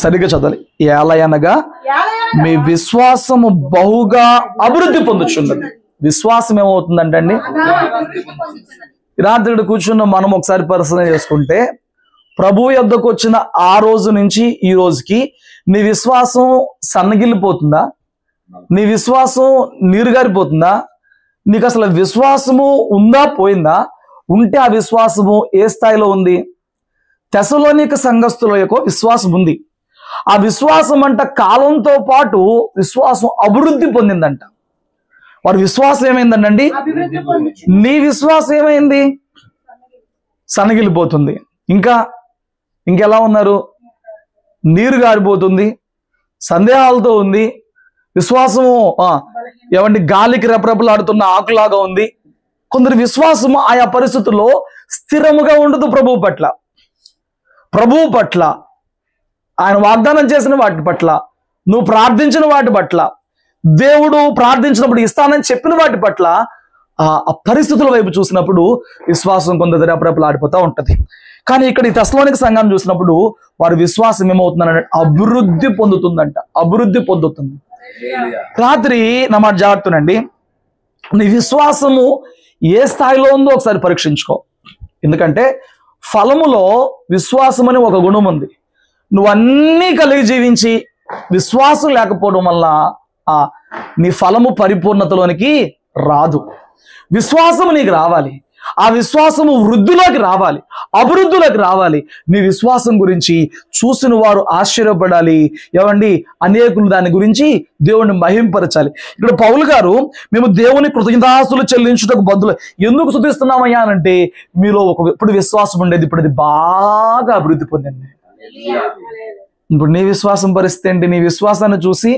సరిగ్గా చదవాలి. ఏలయనగా మీ విశ్వాసము బహుగా అభివృద్ధి పొందుచున్నది. విశ్వాసం ఏమవుతుందంటే అండి, రాత్రి ఇక్కడ కూర్చున్న మనం ఒకసారి పరిశీలన చేసుకుంటే ప్రభువు యొద్దకు వచ్చిన ఆ రోజు నుంచి ఈ రోజుకి నీ విశ్వాసం సన్నగిల్లిపోతుందా? నీ విశ్వాసం నీరుగారిపోతుందా? నీకు అసలు విశ్వాసము ఉందా పోయిందా? ఉంటే ఆ విశ్వాసము ఏ స్థాయిలో ఉంది? తెసలోనిక సంఘస్థుల యొక్క విశ్వాసం ఉంది. ఆ విశ్వాసం అంట కాలంతో పాటు విశ్వాసం అభివృద్ధి పొందిందంట. వారి విశ్వాసం ఏమైందండి? నీ విశ్వాసం ఏమైంది? సన్నగిలిపోతుంది. ఇంకెలా ఉన్నారు? నీరు గారిపోతుంది, సందేహాలతో ఉంది. విశ్వాసము ఏమంటే గాలికి రెపరెపలాడుతున్న ఆకులాగా ఉంది. కొందరి విశ్వాసము ఆయా పరిస్థితుల్లో స్థిరముగా ఉండదు. ప్రభువు పట్ల ఆయన వాగ్దానం చేసిన వాటి పట్ల, నువ్వు ప్రార్థించిన వాటి పట్ల, దేవుడు ప్రార్థించినప్పుడు ఇస్తానని చెప్పిన వాటి పట్ల ఆ పరిస్థితుల వైపు చూసినప్పుడు విశ్వాసం కొందరు రెపరెపలాడిపోతూ ఉంటది. కానీ ఇక్కడ ఈ తెస్సలోనిక సంఘాన్ని చూసినప్పుడు వారి విశ్వాసం ఏమవుతుందంటే అభివృద్ధి పొందుతుందంట. అభివృద్ధి పొందుతుంది. రాత్రి నా మాట జాగ్రత్తనండి, నీ విశ్వాసము ఏ స్థాయిలో ఉందో ఒకసారి పరీక్షించుకో. ఎందుకంటే ఫలములో విశ్వాసం అని ఒక గుణం ఉంది. నువ్వు అన్నీ కలిగి జీవించి విశ్వాసం లేకపోవడం వల్ల నీ ఫలము పరిపూర్ణతలోనికి రాదు. విశ్వాసము నీకు రావాలి. ఆ విశ్వాసము వృద్ధిలోకి రావాలి, అభివృద్ధిలోకి రావాలి. నీ విశ్వాసం గురించి చూసిన వారు ఆశ్చర్యపడాలి. ఏమండి, అనేకులు దాని గురించి దేవుణ్ణి మహింపరచాలి. ఇక్కడ పౌలు గారు, మేము దేవుని కృతజ్ఞతాస్తులు చెల్లించుటకు బదులు ఎందుకు స్తుతిస్తున్నామయ్యా అంటే, మీలో ఇప్పుడు విశ్వాసం ఉండేది, ఇప్పుడు అది బాగా అభివృద్ధి పొందింది. ఇప్పుడు నీ విశ్వాసం పరిస్థితి ఏంటి? నీ విశ్వాసాన్ని చూసి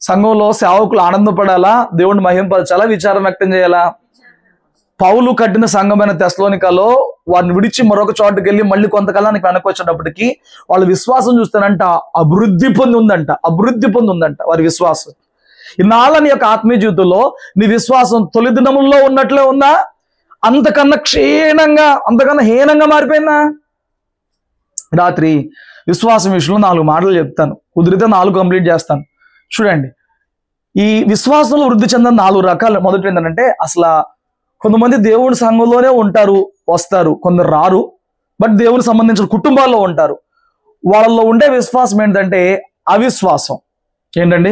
సంఘంలో సేవకులు ఆనందపడాలా, దేవుణ్ణి మహింపరచాలా, విచారం వ్యక్తం చేయాలా? పౌలు కట్టిన సంఘమైన తెస్సలోనికలో వారిని విడిచి మరొక చోటుకి వెళ్ళి మళ్ళీ కొంతకాలానికి వెనక్కి వచ్చేటప్పటికి వాళ్ళ విశ్వాసం చూస్తానంట అభివృద్ధి పొంది ఉందంట వారి విశ్వాసం. ఇన్నాళ్ళ నీ యొక్క ఆత్మీయ జీవితంలో నీ విశ్వాసం తొలి దినముల్లో ఉన్నట్లే ఉందా? అంతకన్నా క్షీణంగా, అంతకన్నా హీనంగా మారిపోయిందా? రాత్రి విశ్వాసం విషయంలో 4 మాటలు చెప్తాను, కుదిరితే 4 కంప్లీట్ చేస్తాను. చూడండి, ఈ విశ్వాసంలో వృద్ధి చెందిన 4 రకాలు. మొదటి ఏంటంటే, అసలు కొంతమంది దేవుని సంఘంలోనే ఉంటారు, వస్తారు, కొందరు రారు, బట్ దేవునికి సంబంధించిన కుటుంబాల్లో ఉంటారు. వాళ్ళలో ఉండే విశ్వాసం ఏంటంటే అవిశ్వాసం. ఏంటండి?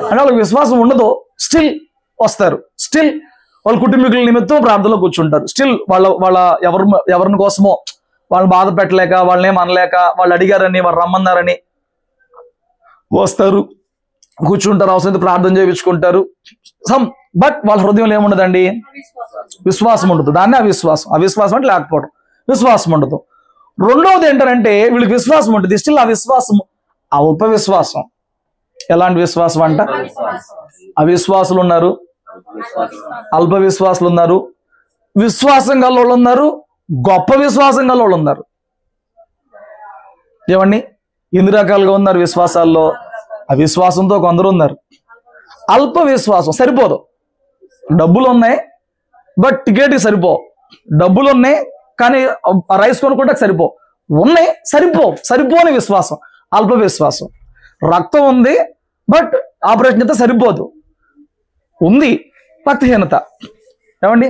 అంటే వాళ్ళకి విశ్వాసం ఉండదు, స్టిల్ వస్తారు, స్టిల్ వాళ్ళ కుటుంబీకుల నిమిత్తం ప్రార్థనలో కూర్చుంటారు, స్టిల్ వాళ్ళ ఎవరిని కోసమో వాళ్ళని బాధ పెట్టలేక, వాళ్ళని ఏం అనలేక, వాళ్ళు అడిగారని, వాళ్ళు రమ్మన్నారని వస్తారు, కూర్చుంటారు, అవసరం ప్రార్థన చేయించుకుంటారు. బట్ వాళ్ళ హృదయంలో ఏముండదండి? విశ్వాసం ఉండదు. దాన్ని అవిశ్వాసం అంటే లేకపోవడం, విశ్వాసం ఉండదు. రెండవది ఏంటంటే, వీళ్ళకి విశ్వాసం ఉంటుంది, స్టిల్ ఆ విశ్వాసం అల్ప విశ్వాసం. ఎలాంటి విశ్వాసం అంట? అవిశ్వాసులు ఉన్నారు, అల్ప విశ్వాసులు ఉన్నారు, విశ్వాసం గల వాళ్ళు ఉన్నారు, గొప్ప విశ్వాసం గల వాళ్ళు ఉన్నారు. ఏమండి, ఎన్ని రకాలుగా ఉన్నారు విశ్వాసాల్లో? అవిశ్వాసంతో కొందరు ఉన్నారు. అల్ప విశ్వాసం సరిపోదు, డబ్బులు ఉన్నాయి బట్ టికెట్కి సరిపో, డబ్బులు ఉన్నాయి కానీ రైస్ కొనుక్కుంటే ఉన్నాయి, సరిపోని విశ్వాసం అల్ప విశ్వాసం. రక్తం ఉంది బట్ ఆపరేషన్ అయితే సరిపోదు, ఉంది రక్తహీనత. ఏమండి,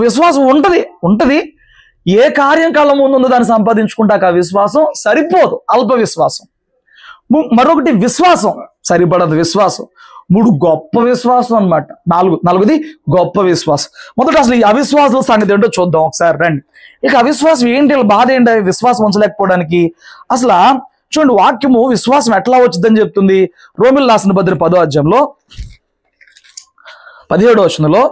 విశ్వాసం ఉంటది ఏ కార్యం కాలం ముందు దాన్ని సంపాదించుకుంటాక ఆ విశ్వాసం సరిపోదు, అల్ప విశ్వాసం. మరొకటి విశ్వాసం సరిపడదు, విశ్వాసం. 3 గొప్ప విశ్వాసం అన్నమాట. 4 గొప్ప విశ్వాసం. మొదట అసలు ఈ అవిశ్వాసం సంగతి ఏంటో చూద్దాం ఒకసారి రండి. ఇక అవిశ్వాసం ఏంటి, బాధ ఏంటి విశ్వాసం ఉంచలేకపోవడానికి? అసలు చూడండి, వాక్యము విశ్వాసం ఎట్లా వచ్చిందని చెప్తుంది. రోమిల్ రాసిన పత్రిక 10వ అధ్యాయంలో 17వ వచనంలో,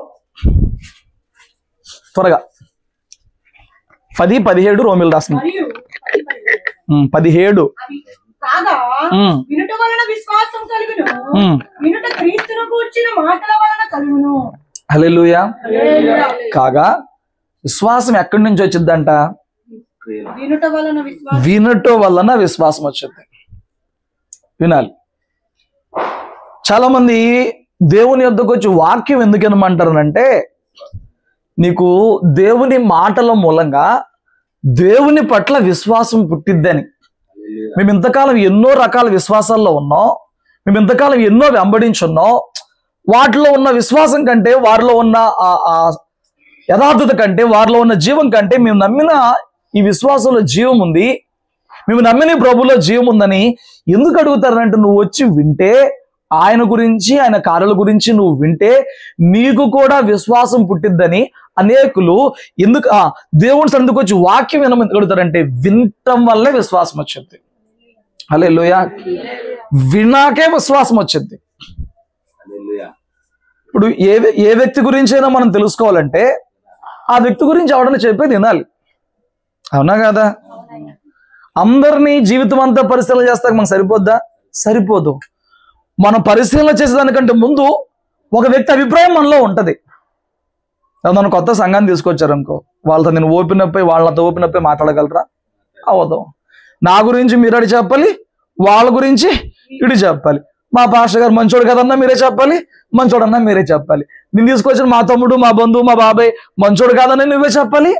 త్వరగా 10:17 రోమిల్ రాసిన 17. కాగా వినుట వలన విశ్వాసం కలుగును, వినుట క్రీస్తును గూర్చిన మాటల వలన కలుగును. హల్లెలూయా. కాగా విశ్వాసం ఎక్కడి నుంచి వచ్చిందంట? వినుట వలన విశ్వాసం వచ్చింది. వినాలి. చాలా మంది దేవుని యొద్దకు వచ్చి వాక్యం ఎందుకు వినమంటారనంటే, నీకు దేవుని మాటల మూలంగా దేవుని పట్ల విశ్వాసం పుట్టిద్దని. మేము ఇంతకాలం ఎన్నో రకాల విశ్వాసాల్లో ఉన్నాం, మేము ఇంతకాలం ఎన్నో వెంబడించున్నాం. వాటిలో ఉన్న విశ్వాసం కంటే, వారిలో ఉన్న ఆ యథార్థత కంటే, వారిలో ఉన్న జీవం కంటే మేము నమ్మిన ఈ విశ్వాసంలో జీవం ఉంది, మేము నమ్మిన ప్రభులో జీవం ఉందని ఎందుకు అడుగుతారంటే, నువ్వు వచ్చి వింటే, ఆయన గురించి ఆయన కార్యాల గురించి నువ్వు వింటే నీకు కూడా విశ్వాసం పుట్టిద్దని అనేకులు ఎందుకు దేవుని సన్నిధికి వచ్చి వాక్యం వినమని అడుగుతారంటే, వినటం వల్లే విశ్వాసం వచ్చింది. హల్లెలూయా. వినాకే విశ్వాసం వచ్చింది. ఇప్పుడు ఏ వ్యక్తి గురించి అయినా మనం తెలుసుకోవాలంటే ఆ వ్యక్తి గురించి ఎవడన్నా చెప్పేది వినాలి, అవునా కదా? అందరినీ జీవితం అంతా పరిశీలన చేస్తాక మనకు సరిపోద్దా? సరిపోదు. మనం పరిశీలన చేసేదానికంటే ముందు ఒక వ్యక్తి అభిప్రాయం మనలో ఉంటది. నన్ను కొత్త సంఘాన్ని తీసుకొచ్చారనుకో, వాళ్ళతో నేను ఓపెన్ అప్ అయి వాళ్ళతో ఓపెన్ అప్ అయి మాట్లాడగలరా? అవదు. నా గురించి మీరు అడి చెప్పాలి, వాళ్ళ గురించి ఇడి చెప్పాలి. మా పాస్టర్ గారు మంచోడు కదన్నా మీరే చెప్పాలి, మంచోడన్నా మీరే చెప్పాలి. నేను తీసుకొచ్చిన మా తమ్ముడు, మా బంధువు, మా బాబాయ్ మంచోడు కాదని నువ్వే చెప్పాలి.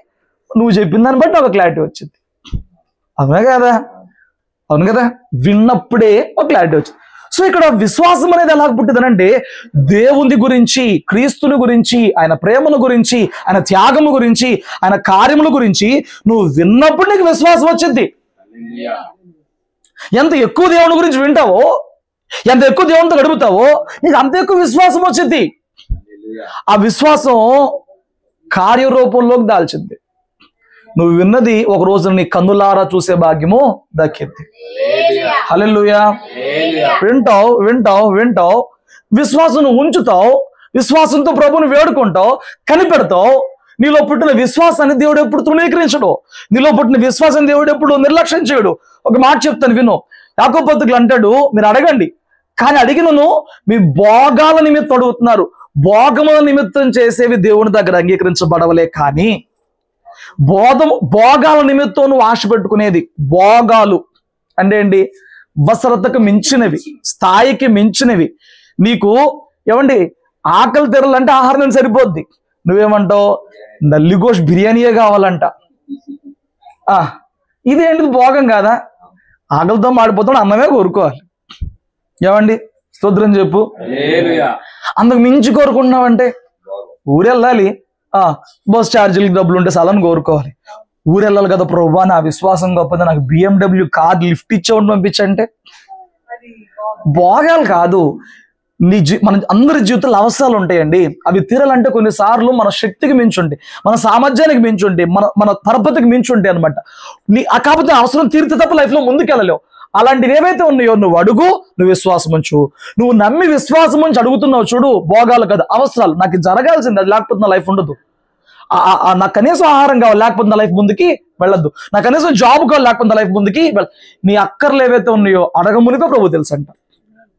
నువ్వు చెప్పిన దాన్ని బట్టి ఒక క్లారిటీ వచ్చింది, అవునా కదా? అవును కదా? విన్నప్పుడే ఒక క్లారిటీ వచ్చింది. సో ఇక్కడ విశ్వాసం అనేది ఎలా పుట్టిందనంటే, దేవుని గురించి, క్రీస్తుని గురించి, ఆయన ప్రేమను గురించి, ఆయన త్యాగము గురించి, ఆయన కార్యముల గురించి నువ్వు విన్నప్పుడు నీకు విశ్వాసం వచ్చింది. ఎంత ఎక్కువ దేవుని గురించి వింటావో, ఎంత ఎక్కువ దేవునితో గడుపుతావో నీకు అంత ఎక్కువ విశ్వాసం వచ్చింది. ఆ విశ్వాసం కార్యరూపంలోకి దాల్చింది. నువ్వు విన్నది ఒక రోజు నీ కన్నులారా చూసే భాగ్యము దక్కింది. హల్లెలూయా. వింటావు వింటావు వింటావు, విశ్వాసం ఉంచుతావు, విశ్వాసంతో ప్రభువుని వేడుకుంటావు, కనిపెడతావు. నీలో పుట్టిన విశ్వాసాన్ని దేవుడు ఎప్పుడు తృణీకరించడు, నీలో పుట్టిన విశ్వాసం దేవుడు ఎప్పుడు నిర్లక్ష్యం చేయడు. ఒక మాట చెప్తాను విను. యాకోబు పత్రికలో అంటాడు, మీరు అడగండి కానీ అడిగినను మీ భోగాల నిమిత్తం అడుగుతున్నారు, భోగముల నిమిత్తం చేసేవి దేవుని దగ్గర అంగీకరించబడవలే. కానీ భోగాల నిమిత్తం నువ్వు ఆశ పెట్టుకునేది, భోగాలు అంటే ఏంటి? వసరతకు మించినవి, స్థాయికి మించినవి. నీకు ఏమండి ఆకలి తెరలంటే ఆహారం నేను సరిపోద్ది, నువ్వేమంటావు? నల్లిగోష్ బిర్యానీయే కావాలంట. ఇదేంటిది? భోగం కాదా? ఆకలితో మాడిపోతాడు, అన్నమే కోరుకోవాలి. ఏమండి? స్తోత్రం చెప్పు. అందుకు మించి కోరుకుంటున్నావంటే ఊరెళ్ళాలి, బస్ ఛార్జీలకి డబ్బులు ఉంటే సలను కోరుకోవాలి. ఊరెళ్ళాలి కదా ప్రభువా, నా విశ్వాసం గొప్పది, నాకు BMW కార్ లిఫ్ట్ ఇచ్చేవాడిని పంపించంటే భోగాలు కాదు. మన అందరి జీవితంలో అవసరాలు ఉంటాయండి, అవి తీరాలంటే కొన్నిసార్లు మన శక్తికి మించి ఉంటాయి, మన సామర్థ్యానికి మించి ఉంటాయి, మన పరపతికి మించి ఉంటాయి అనమాట. కాకపోతే అవసరం తీరితే తప్ప లైఫ్లో ముందుకెళ్ళలేవు. అలాంటివి ఏవైతే ఉన్నాయో నువ్వు అడుగు, నువ్వు విశ్వాసం ఉంచు. నువ్వు నమ్మి విశ్వాసం ఉంచి అడుగుతున్నావు చూడు, భోగాలు కదా, అవసరాలు. నాకు జరగాల్సింది, అది లేకపోతే నా లైఫ్ ఉండదు. నాకు కనీసం ఆహారం కావాలి, లేకపోతే నా లైఫ్ ముందుకి వెళ్ళొద్దు. నాకు కనీసం జాబ్ కావాలి, లేకపోతే నా లైఫ్ ముందుకి నీ అక్కర్లు ఏవైతే ఉన్నాయో అడగమునిపై ప్రభు తెలుసు అంట.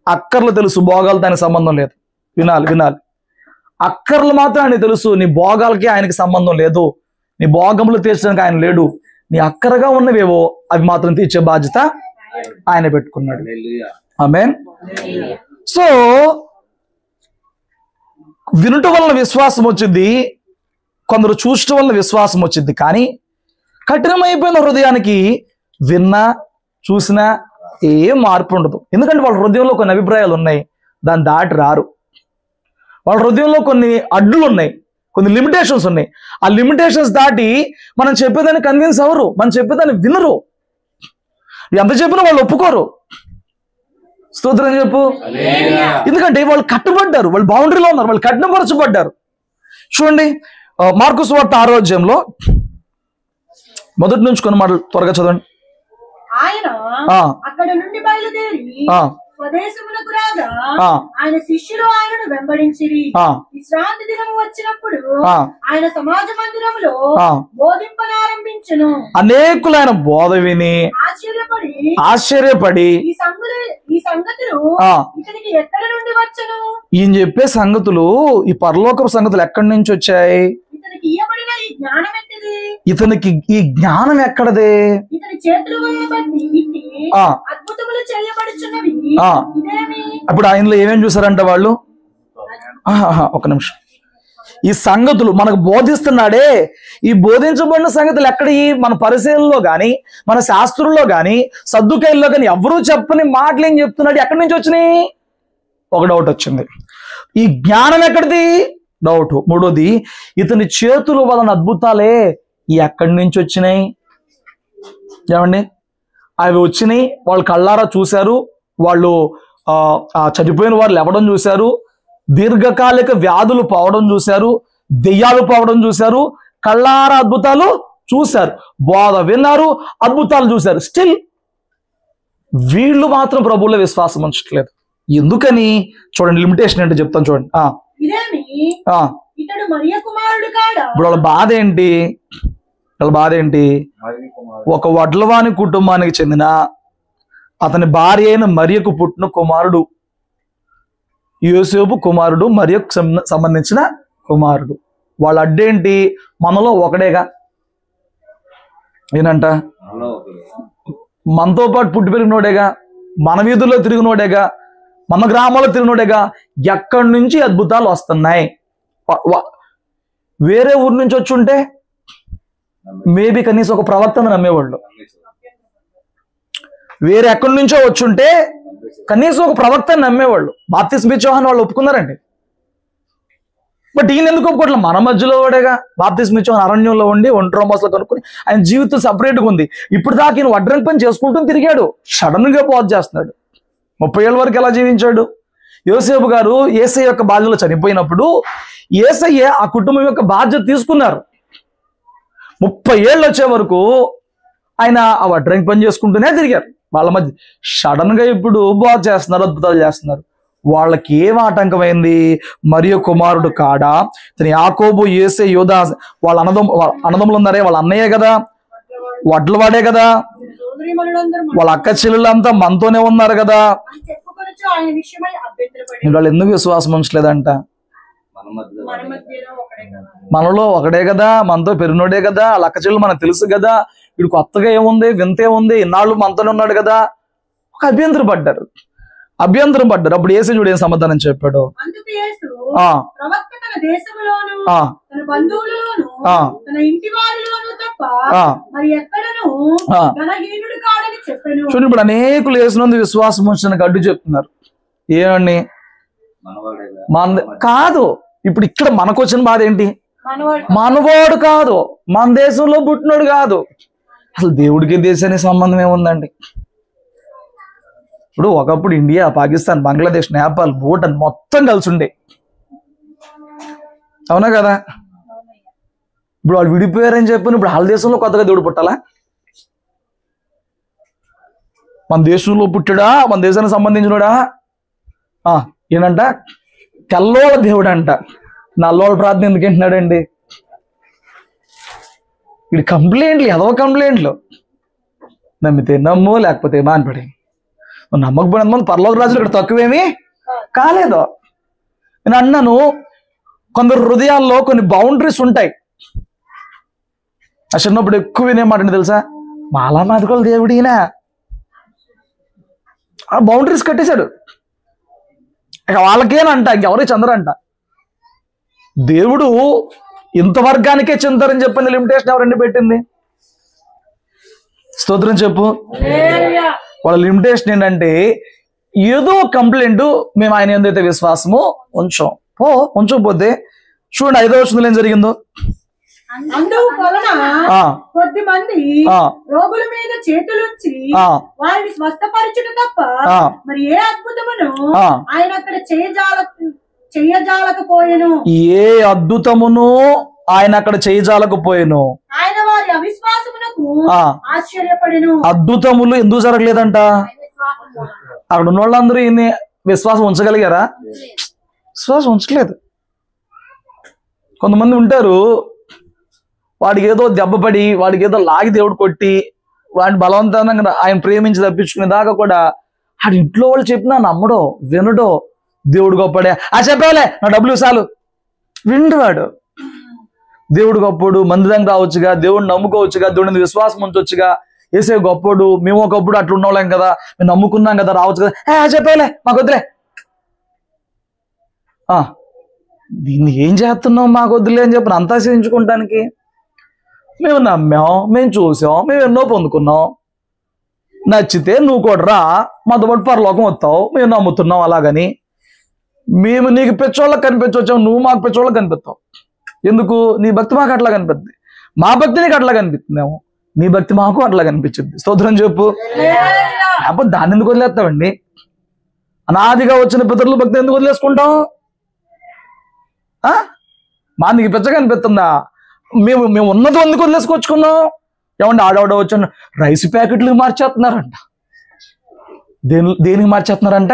అక్కర్లు తెలుసు, భోగాలతో ఆయనకి సంబంధం లేదు. వినాలి వినాలి. అక్కర్లు మాత్రం ఆయనకి తెలుసు, నీ భోగాలకి ఆయనకి సంబంధం లేదు. నీ భోగములు తీర్చడానికి ఆయన లేడు. నీ అక్కరగా ఉన్నవేవో అవి మాత్రం తీర్చే బాధ్యత ఆయన పెట్టుకున్నాడు. ఆమేన్. సో వినుట వలన విశ్వాసం వచ్చింది, కొందరు చూడటం వలన విశ్వాసం వచ్చింది. కానీ కఠినమైపోయిన హృదయానికి విన్నా చూసినా ఏం మార్పు ఉండదు. ఎందుకంటే వాళ్ళ హృదయంలో కొన్ని అభిప్రాయాలు ఉన్నాయి, దాన్ని దాటి రారు. వాళ్ళ హృదయంలో కొన్ని అడ్డులు ఉన్నాయి, కొన్ని లిమిటేషన్స్ ఉన్నాయి. ఆ లిమిటేషన్స్ దాటి మనం చెప్పేదాన్ని కన్విన్స్ అవ్వరు, మనం చెప్పేదాన్ని వినరు. ఎంత చెప్పినా వాళ్ళు ఒప్పుకోరు. స్తోత్రం చెప్పు. ఎందుకంటే వాళ్ళు కట్టుబడ్డారు, వాళ్ళు బౌండరీలో ఉన్నారు, వాళ్ళు కఠినపరచబడ్డారు. చూడండి మార్కు సువార్త 6వ అధ్యాయంలో మొదటి నుంచి కొన్ని మాటలు త్వరగా చదవండి. ఆయన అక్కడ నుండి బయలుదేరి స్వదేశమునకు రాగా ఆయన శిష్యులు ఆయనను వెంబడించిరి. విశ్రాంతి దినము వచ్చినప్పుడు ఆయన సమాజ మందిరములో బోధింపనారంభించెను. అనేకులు ఆయన బోధ విని ఆశ్చర్యపడి ఈ సంగతులు ఇతనికి ఎక్కడి నుండి వచ్చెను? ఈయన చెప్పే సంగతులు, ఈ పరలోకపు సంగతులు ఎక్కడి నుంచి వచ్చాయి? ఇతనికి ఇయ్యబడిన ఈ జ్ఞానం ఎట్టిది? ఇతనికి ఈ జ్ఞానం ఎక్కడదే? ఇతని చేతుల వలన బట్టి అద్భుతములు చేయబడుచున్నవి ఇదేమి? అప్పుడు ఆయనలో ఏమేమి చూసారంట వాళ్ళు? ఒక నిమిషం. ఈ సంగతులు మనకు బోధిస్తున్నాడే, ఈ బోధించబడిన సంగతులు ఎక్కడ? మన పరిశీలనలో కానీ, మన శాస్త్రంలో కానీ, సద్దుకాయల్లో కానీ ఎవరూ చెప్పని మాటలు ఏం చెప్తున్నాడు? ఎక్కడి నుంచి వచ్చినాయి? ఒక డౌట్ వచ్చింది. ఈ జ్ఞానం ఎక్కడిది? డౌట్. మూడోది, ఇతని చేతుల వలన అద్భుతాలే ఎక్కడి నుంచి వచ్చినాయి? ఏమండి, అవి వచ్చినాయి, వాళ్ళు కళ్ళారా చూశారు, వాళ్ళు చనిపోయిన వారు లేవడం చూశారు, దీర్ఘకాలిక వ్యాధులు పోవడం చూశారు, దెయ్యాలు పోవడం చూశారు, కళ్ళారా అద్భుతాలు చూశారు, బోధ విన్నారు, అద్భుతాలు చూశారు. స్టిల్ వీళ్ళు మాత్రం ప్రభువులో విశ్వాసం ఉంచట్లేదు. ఎందుకని? చూడండి, లిమిటేషన్ ఏంటో చెప్తాను చూడండి. ఇప్పుడు వాళ్ళ బాధ ఏంటి? ఒక వడ్లవాని కుటుంబానికి చెందిన అతని భార్య అయిన మరియకు పుట్టిన కుమారుడు, యోసేపు కుమారుడు, మరియకు సంబంధించిన కుమారుడు. వాళ్ళ అడ్డేంటి? మనలో ఒకడేగా. ఏనంట, మనతో పాటు పుట్టి పెరిగినోడేగా, మన వీధుల్లో తిరిగినోడేగా, మన గ్రామాల్లో తిరిగినోడేగా. ఎక్కడి నుంచి అద్భుతాలు వస్తున్నాయి? వేరే ఊరి నుంచి వచ్చి ఉంటే మేబీ కనీసం ఒక ప్రవర్తన నమ్మేవాళ్ళు. వేరే ఎక్కడి నుంచో వచ్చుంటే కనీసం ఒక ప్రవక్త నమ్మేవాళ్ళు. బాప్తిస్మ యోహాను వాళ్ళు ఒప్పుకున్నారండి. బట్ ఈయన ఎందుకు ఒప్పుకోవట్లేదు? మన మధ్యలో వాడేగా. బాప్తిస్మ యోహాను అరణ్యంలో ఉండి ఒంటరి మోసలు కనుక్కొని ఆయన జీవితం సపరేట్గా ఉంది. ఇప్పుడు దాకా ఈయన వడ్రంగి పని చేసుకుంటూ తిరిగాడు, సడన్ గా బాధ చేస్తున్నాడు. 30 ఏళ్ళ వరకు ఎలా జీవించాడు? యోసేపు గారు యేసయ్య యొక్క బాధ్యతలో చనిపోయినప్పుడు యేసయ్య ఆ కుటుంబం యొక్క బాధ్యత తీసుకున్నారు. 30 ఏళ్ళు వచ్చే వరకు ఆయన ఆ వడ్రంగి పని చేసుకుంటూనే తిరిగారు. వాళ్ళ మధ్య సడన్ గా ఇప్పుడు బాధ చేస్తున్నారు, అద్భుతాలు చేస్తున్నారు. వాళ్ళకి ఏం ఆటంకమైంది? మరియు కుమారుడు కాడా? తను యాకోబు, యేసే, యోధా వాళ్ళ అన్నదమ్ములు ఉన్నారే, వాళ్ళ అన్నయ్యే కదా, వడ్ల వాడే కదా, వాళ్ళ అక్క చెల్లెళ్ళంతా మనతోనే ఉన్నారు కదా. వాళ్ళు ఎందుకు విశ్వాసం ఉంచలేదంట? మనలో ఒకడే కదా, మనతో పెరిగినోడే కదా, వాళ్ళ అక్క చెల్లెలు మనకు తెలుసు కదా, వీడు కొత్తగా ఏముంది, వింత ఏముంది, ఇన్నాళ్ళు మనతోనే ఉన్నాడు కదా. ఒక అభ్యంతరం పడ్డారు. అప్పుడు యేసు చూడు ఏం సమాధానం చెప్పాడు? చూడండి, ఇప్పుడు అనేకులు యేసునందు విశ్వాసం ఉంచడానికి అడ్డు చెప్తున్నారు. ఏమండి? కాదు. ఇప్పుడు ఇక్కడ మనకు వచ్చిన బాధ ఏంటి? మనవాడు కాదు, మన దేశంలో పుట్టినోడు కాదు. అసలు దేవుడికి దేశానికి సంబంధం ఏముందండి? ఇప్పుడు ఒకప్పుడు ఇండియా, పాకిస్తాన్, బంగ్లాదేశ్, నేపాల్, భూటాన్ మొత్తం కలిసి ఉండే, అవునా కదా? ఇప్పుడు వాళ్ళు విడిపోయారని చెప్పిన ఇప్పుడు వాళ్ళ దేశంలో కొత్తగా దేవుడు పుట్టాలా? మన దేశంలో పుట్టాడా? మన దేశానికి సంబంధించినోడా? ఏనంట, తెల్లోళ్ళ దేవుడు అంట. నల్లోళ్ళ ప్రార్థన ఎందుకు వింటున్నాడండి? ఇది కంప్లైంట్లు, ఎదవ కంప్లైంట్లు. నమ్మితే నమ్ము, లేకపోతే మానిపడి. నమ్మకపోయినంత మంది పరలోక రాజులు ఇక్కడ తక్కువేమీ కాలేదు. నేను అన్నాను, కొందరు హృదయాల్లో కొన్ని బౌండరీస్ ఉంటాయి. ఆ చిన్నప్పుడు ఎక్కువ వినేమాటండి తెలుసా? మాలా మాదికోళ్ళ దేవుడినా ఆ బౌండరీస్ కట్టేశాడు. ఇక వాళ్ళకేనంట, ఇంకెవరికి చెందరంట. దేవుడు ఇంత వర్గానికే చెందారని చెప్పిన లిమిటేషన్ ఎవరండి పెట్టింది? స్తోత్రం చెప్పు. వాళ్ళ లిమిటేషన్ ఏంటంటే ఏదో కంప్లైంట్, మేము ఆయన ఏందైతే విశ్వాసము ఉంచకపోతే చూడండి 5వ వచనంలో ఏం జరిగిందో. కొద్ది మంది రోగుల మీద చేతులుంచి వారిని స్వస్థపరచుట తప్ప మరి ఏ అద్భుతమును ఆయన అక్కడ చేయజాలకపోయెను. ఏ అద్భుతమును ఆయన అక్కడ చేయజాలకపోయెను. ఆయన వారి అవిశ్వాసమునకు ఆశ్చర్యపడెను. అద్భుతములు ఎందుకు జరగలేదంట? అక్కడ ఉన్న వాళ్ళందరూ ఈయన్ని విశ్వాసం ఉంచగలిగారా? విశ్వాసం ఉంచలేదు. కొంతమంది ఉంటారు, వాడికి ఏదో దెబ్బపడి, వాడికి ఏదో లాగి దేవుడు కొట్టి, వాడిని బలవంతంగా ఆయన ప్రేమించి తప్పించుకునే దాకా కూడా ఆడి ఇంట్లో వాళ్ళు చెప్పినా నమ్మడో వినడో. దేవుడు గొప్పడే, చెప్పాలే నా డబ్బులు చాలు, విండువాడు. దేవుడు గొప్పడు, మంది దగ్గర రావచ్చుగా, దేవుడిని నమ్ముకోవచ్చుగా, దేవుడిని విశ్వాసం ఉంచవచ్చుగా. ఏసే గొప్పడు, మేము ఒకప్పుడు అట్లా ఉన్నవాళ్ళం కదా, మేము నమ్ముకున్నాం కదా, రావచ్చు కదా. చెప్పాలే మాకు వద్దులే. దీన్ని ఏం చేస్తున్నాం, మాకు వద్దులే అని చెప్పి అంతా చేయించుకోవటానికి. మేము నమ్మాం, మేము చూసాం, మేము ఎన్నో పొందుకున్నాం. నచ్చితే నువ్వు కూడా రా, మాతో పాటు పరలోకం వస్తావు, మేము నమ్ముతున్నాం అలాగని. మేము నీకు పెచ్చోళ్ళకి కనిపించవచ్చాము, నువ్వు మాకు పెచ్చోళ్ళకి కనిపిస్తావు. ఎందుకు? నీ భక్తి మాకు అట్లా కనిపిస్తుంది, మా భక్తి నీకు అట్లా కనిపిస్తుందేమో, నీ భక్తి మాకు అట్లా కనిపించింది. స్తోత్రం చెప్పు. లేకపోతే దాన్ని ఎందుకు వదిలేస్తామండి? అనాదిగా వచ్చిన పితరుల భక్తి ఎందుకు వదిలేసుకుంటాం? మా నీకు పెచ్చగా అనిపిస్తుందా? మేము ఉన్నది ఎందుకు వదిలేసుకొచ్చుకున్నాం? ఏమంటే ఆడవాడ వచ్చి రైస్ ప్యాకెట్లు మార్చేస్తున్నారంట. దేనికి మార్చేస్తున్నారంట?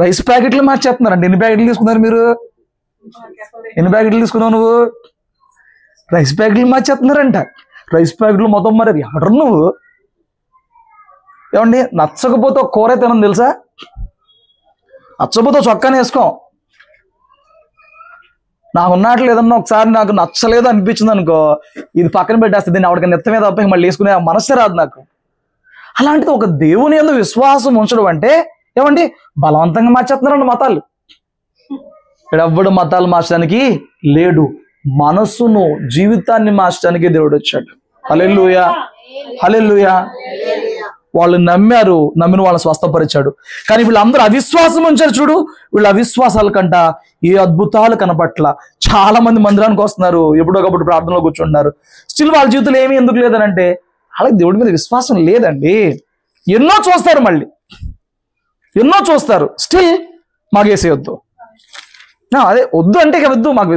రైస్ ప్యాకెట్లు మార్చేస్తున్నారంట. ఎన్ని ప్యాకెట్లు తీసుకున్నారు మీరు? ఎన్ని ప్యాకెట్లు తీసుకున్నావు నువ్వు? రైస్ ప్యాకెట్లు మార్చేస్తున్నారంట. రైస్ ప్యాకెట్లు మొత్తం మరి ఎవరు నువ్వు? ఏమండి, నచ్చకపోతే ఒక కూర తినని తెలుసా? నచ్చకపోతే చొక్కానే వేసుకో. నాకు ఉన్నట్లు ఏదన్నా ఒకసారి నాకు నచ్చలేదు అనిపించింది అనుకో, ఇది పక్కన పెట్టేస్తే దీన్ని ఎవరికి నెత్త మీద తప్ప మళ్ళీ వేసుకునే మనస్సు రాదు నాకు. అలాంటిది ఒక దేవుని యందు విశ్వాసం ఉంచడం అంటే ఏమండి, బలవంతంగా మార్చేస్తున్నారండి మతాలు. ఎవ్వడు మతాలు మార్చడానికి లేడు, మనస్సును జీవితాన్ని మార్చడానికి దేవుడు వచ్చాడు. హల్లెలూయా, హల్లెలూయా. వాళ్ళు నమ్మారు, నమ్మిన వాళ్ళని స్వస్థపరిచాడు. కానీ వీళ్ళందరూ అవిశ్వాసం ఉంచారు. చూడు, వీళ్ళ అవిశ్వాసాల కంట ఏ అద్భుతాలు కనపట్ల. చాలా మంది మందిరానికి వస్తున్నారు, ఎప్పుడోకప్పుడు ప్రార్థనలో కూర్చుంటున్నారు. స్టిల్ వాళ్ళ జీవితంలో ఏమీ ఎందుకు లేదనంటే వాళ్ళకి దేవుడి మీద విశ్వాసం లేదండి. ఎన్నో చూస్తారు, మళ్ళీ ఎన్నో చూస్తారు, స్టిల్ మాకేసేయొద్దు. అదే వద్దు అంటే ఇక వద్దు, మాకు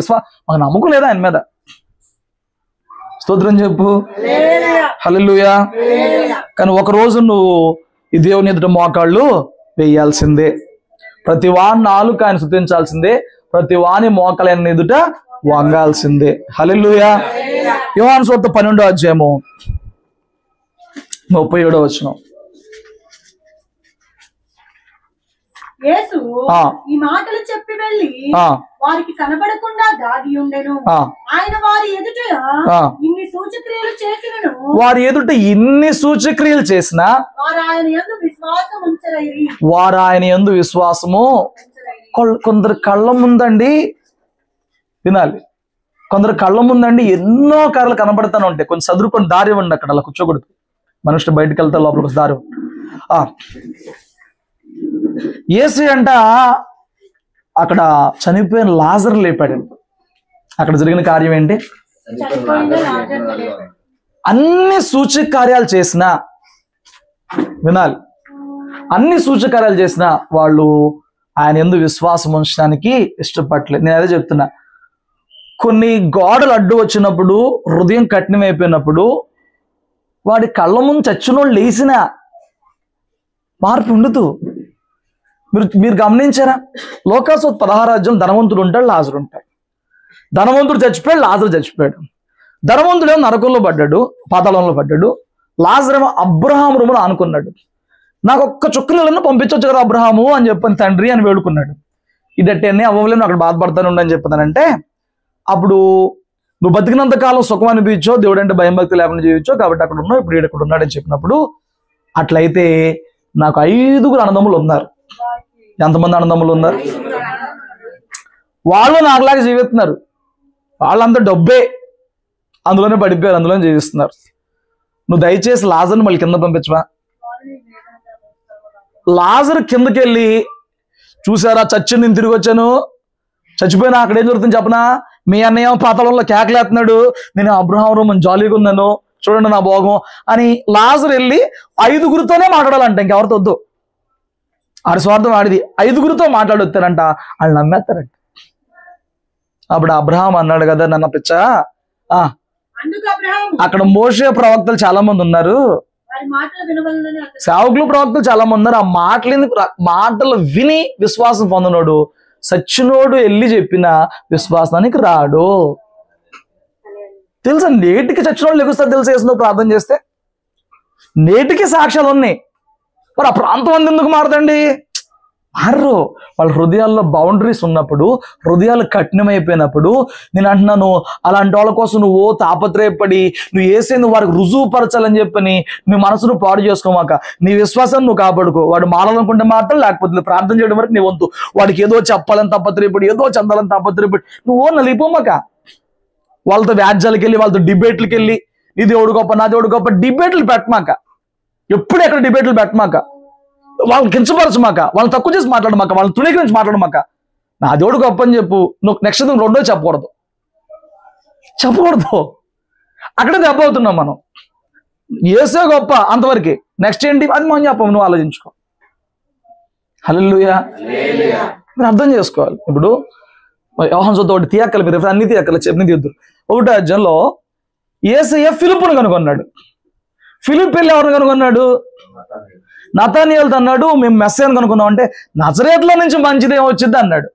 నమ్మకం లేదా ఆయన మీద. స్తోత్రం చెప్పు. హల్లెలూయా. కానీ ఒక రోజు నువ్వు ఈ దేవుని ఎదుట మోకాళ్ళు వేయాల్సిందే. ప్రతి వాని నాలుక ఆయన స్తుతించాల్సిందే, ప్రతి వాని మోకాళ్ళ ఎదుట వంగాల్సిందే. హల్లెలూయా. యోహాను సువార్త 12వ అధ్యాయము 37వ వచనం. యేసు ఈ మాటలు చెప్పి వెళ్ళి వారికి కనబడకుండా దాగి ఉండెను. ఆయన వారి ఎదుట ఇన్ని సూచక్రియలు చేసినను, వారి ఎదుట ఇన్ని సూచక్రియలు చేసినా వారు ఆయన యందు విశ్వాసం ఉంచరైరి. వారు ఆయన యందు విశ్వాసము. కొందరు కళ్ళ ముందండి, వినాలి, కొందరు కళ్ళ ముందండి ఎన్నో కార్లు కనబడతానే ఉంటాయి. కొంచెం చదువుకొని దారి ఇవ్వండి, అక్కడ అలా కూర్చోకూడదు. మనుషులు బయటకు వెళ్తే లోపలికి వస్తే దారి. యేసు అంట అక్కడ చనిపోయిన లాజరు లేపాడు. అక్కడ జరిగిన కార్యం ఏంటి? అన్ని సూచక కార్యాలు చేసినా, వినాలి, అన్ని సూచక కార్యాలు చేసినా వాళ్ళు ఆయన యందు విశ్వాసం ఉంచడానికి ఇష్టపడలేదు. నేను అదే చెప్తున్నా, కొన్ని గోడలు అడ్డు వచ్చినప్పుడు, హృదయం కఠినమైపోయినప్పుడు, వాడి కళ్ళ ముందు చచ్చినోళ్ళు లేచినా మార్పు ఉండదు. మీరు గమనించారా? లోకాసు 16వ అధ్యాయం ధనవంతుడు ఉంటాడు, లాజరు ఉంటాడు. ధనవంతుడు చచ్చిపోయాడు, లాజరు చచ్చిపోయాడు. ధనవంతుడేమో నరకంలో పడ్డాడు, పాతాళంలో పడ్డాడు. లాజరేమో అబ్రహాము రూములో ఆనుకున్నాడు. నాకు ఒక్క చుక్క నీళ్ళను పంపించవచ్చు కదా అబ్రహాము అని చెప్పని తండ్రి అని వేడుకున్నాడు. ఇదట్టేనే అవ్వలేను, అక్కడ బాధపడతాను ఉండని చెప్తానంటే, అప్పుడు నువ్వు బతికినంత కాలం సుఖం అనిపించో, దేవుడు అంటే భయం భక్తి లేకుండా చేయొచ్చో, కాబట్టి అక్కడ ఉన్నావు, ఇప్పుడు ఇక్కడ ఉన్నాడని చెప్పినప్పుడు, అట్లయితే నాకు 5గురు అన్నదమ్ములు ఉన్నారు. ఎంతమంది అన్నదమ్ములు ఉన్నారు? వాళ్ళు నాకులాగా జీవిస్తున్నారు. వాళ్ళంతా డబ్బే, అందులోనే పడిపోయారు, అందులోనే జీవిస్తున్నారు. నువ్వు దయచేసి లాజర్ని మళ్ళీ కింద పంపించవా? లాజరు కిందకి వెళ్ళి, చూసారా చచ్చి నేను తిరిగి వచ్చాను, చచ్చిపోయినా అక్కడ ఏం జరుగుతుంది చెప్పనా? మీ అన్నయ్య పాతాళంలో కేకలేస్తున్నాడు, నేను అబ్రహాము రూమ్ జాలీగా ఉన్నాను, చూడండి నా భోగం అని లాజరు వెళ్ళి 5గురితోనే మాట్లాడాలంట, ఇంకెవరితో వద్దు. ఆడి స్వార్థం ఆడిది. 5గురితో మాట్లాడొస్తారంట, వాళ్ళు నమ్మేస్తారంట. అప్పుడు అబ్రహాం అన్నాడు కదా, నన్న పిచ్చా, అక్కడ మోషే ప్రవక్తలు చాలా మంది ఉన్నారు, సేవకులు ప్రవక్తలు చాలా మంది ఉన్నారు. ఆ మాటలు విని విశ్వాసం పొందినోడు సచ్చినోడు వెళ్ళి చెప్పిన విశ్వాసానికి రాడు. తెలుసా, నేటికి చచ్చినోడు లెగుస్తారు తెలుసు. వేసిన ప్రార్థన చేస్తే నేటికి సాక్ష్యాలు ఉన్నాయి. మరి ఆ ప్రాంతం అంత ఎందుకు మారదండి? మారరు. వాళ్ళ హృదయాల్లో బౌండరీస్ ఉన్నప్పుడు, హృదయాలు కఠినమైపోయినప్పుడు, నేను అంటున్నాను అలాంటి వాళ్ళ కోసం నువ్వు తాపత్రయపడి నువ్వు ఏసేందుకు వారికి రుజువు పరచాలని చెప్పని నీ మనసును పాడు చేసుకోమాక. నీ విశ్వాసాన్ని నువ్వు కాపాడుకో. వాడు మారాలనుకుంటే మాత్రం, లేకపోతే ప్రార్థన చేయడం వరకు నీ వంతు. వాడికి ఏదో చెప్పాలని తాపత్రయపడి, ఏదో చెందాలని తాపత్రయపడి నువ్వు నలిపోమాక. వాళ్ళతో వ్యాజ్యాలకు వెళ్ళి, వాళ్ళతో డిబేట్లకు వెళ్ళి, నీ దేవుడు గొప్ప నా దేవుడు గొప్ప డిబేట్లు పెట్టమాక. ఎప్పుడు ఎక్కడ డిబేట్లు పెట్టమాక. వాళ్ళని కించపరచమాక, వాళ్ళని తక్కువ చేసి మాట్లాడమాక, వాళ్ళని తృణీకరించి మాట్లాడమాక. నా దేవుడు గొప్ప అని చెప్పు. నువ్వు నెక్స్ట్ రెండో చెప్పకూడదు. అక్కడే దెబ్బ అవుతున్నాం మనం. యేసే గొప్ప అంతవరకే. నెక్స్ట్ ఏంటి అది మనం చెప్పము. నువ్వు ఆలోచించుకో. హల్లెలూయా. మీరు అర్థం చేసుకోవాలి. ఇప్పుడు యోహాను సువార్త ఒకటి తీయక్కలు, మీరు అన్ని తీయక్కలు చెప్పిన తీద్దురు. 1వ అధ్యాయంలో యేసయ్య ఫిలిప్పును కనుగొన్నాడు. ఫిలిప్ వెళ్ళి ఎవరిని కనుగొన్నాడు? నతనీయేలుతో అన్నాడు, మేము మెస్సీయను కనుక్కున్నాం అంటే నజరేతులో నుంచి మంచిది ఏమొచ్చింది అన్నాడు.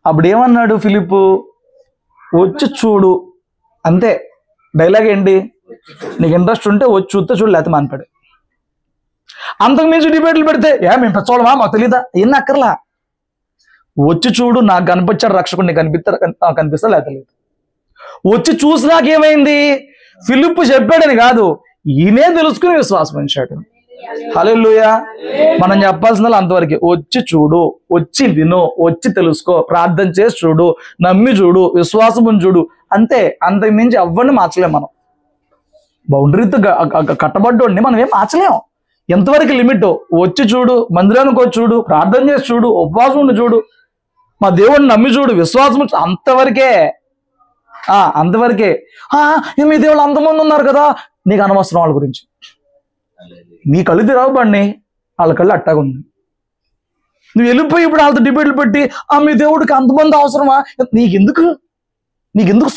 అప్పుడు ఏమన్నాడు ఫిలిప్పు? వచ్చి చూడు అంతే. డైలాగ్ ఏంటి? నీకు ఇంట్రెస్ట్ ఉంటే వచ్చి చూస్తే చూడు, లేకపోతే మానిపాడు. అంతకు మించి డిబేట్లు పెడితే మేము పెద్దవాళ్ళమా మాకు తెలీదా? ఎన్ని అక్కర్లా. వచ్చి చూడు, నాకు కనిపించాడు రక్షకుడు, నీకు కనిపిస్తా లేకపోతే లేదు. వచ్చి చూసినాకేమైంది? ఫిలిప్పు చెప్పాడని కాదు, ఈయనే తెలుసుకుని విశ్వాసం ఉంచాడు. హల్లెలూయా. మనం చెప్పాల్సిన అంతవరకు. వచ్చి చూడు, వచ్చి విను, వచ్చి తెలుసుకో, ప్రార్థన చేసి చూడు, నమ్మి చూడు, విశ్వాసం చూడు, అంతే. అంతకు మించి ఎవరిని మార్చలేం మనం. బౌండరీతో కట్టబడ్డోడిని మనం ఏం మార్చలేం. ఎంతవరకు లిమిట్? వచ్చి చూడు, మందిరానికి వచ్చి చూడు, ప్రార్థన చేసి చూడు, ఉపవాసం ఉండి చూడు, మా దేవుడిని నమ్మి చూడు, విశ్వాసం అంతవరకే. అంతవరకే. మీ దేవుళ్ళు అంతమంది ఉన్నారు కదా, నీకు అనవసరం వాళ్ళ గురించి. నీ కళ్ళు తిరగ బండి, వాళ్ళ కళ్ళు అట్టాగా ఉంది. నువ్వు వెళ్ళిపోయి ఇప్పుడు వాళ్ళతో డిబేట్లు పెట్టి మీ దేవుడికి అంతమంది అవసరమా? నీకెందుకు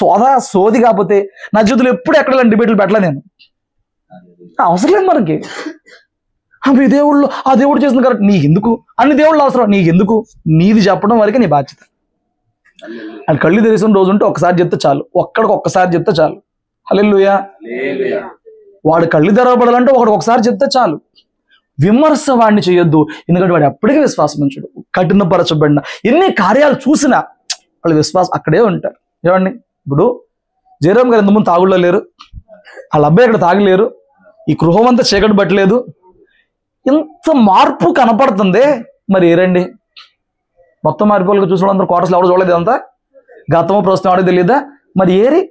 సోది. కాకపోతే నా జీవితంలో ఎప్పుడు ఎక్కడ డిబేట్లు పెట్టలే నేను. అవసరం లేదు మనకి. మీ దేవుళ్ళు ఆ దేవుడు చేసిన కరెక్ట్, నీకెందుకు? అన్ని దేవుళ్ళు అవసరం, నీకెందుకు? నీది చెప్పడం వరకే నీ బాధ్యత. అని కళ్ళు తెరిసిన రోజు ఉంటే ఒక్కసారి చెప్తే చాలు, ఒక్కసారి చెప్తే చాలు. హల్లెలూయా. వాడు కళ్ళు తెరవబడాలంటే ఒకసారి చెప్తే చాలు. విమర్శ వాడిని చేయొద్దు, ఎందుకంటే వాడు ఎప్పటికీ విశ్వాసం ఉంచడు. కఠినపరచబడిన ఎన్ని కార్యాలు చూసినా వాళ్ళు విశ్వాసం అక్కడే ఉంటారు. ఏమండి, ఇప్పుడు జయరామ్ గారు ఎంతమంది తాగుళ్ళో లేరు, వాళ్ళ అబ్బాయి ఇక్కడ తాగలేరు, ఈ గృహం అంతా చీకటి పట్టలేదు, ఇంత మార్పు కనపడుతుంది. మరి ఏరండి, మొత్తం మారిపోలకు చూసిన అందరూ క్వార్టర్స్లో ఎవరు చూడలేదు, అంతా గతము ప్రస్తుతం ఆడో తెలియదా? మరి ఏరి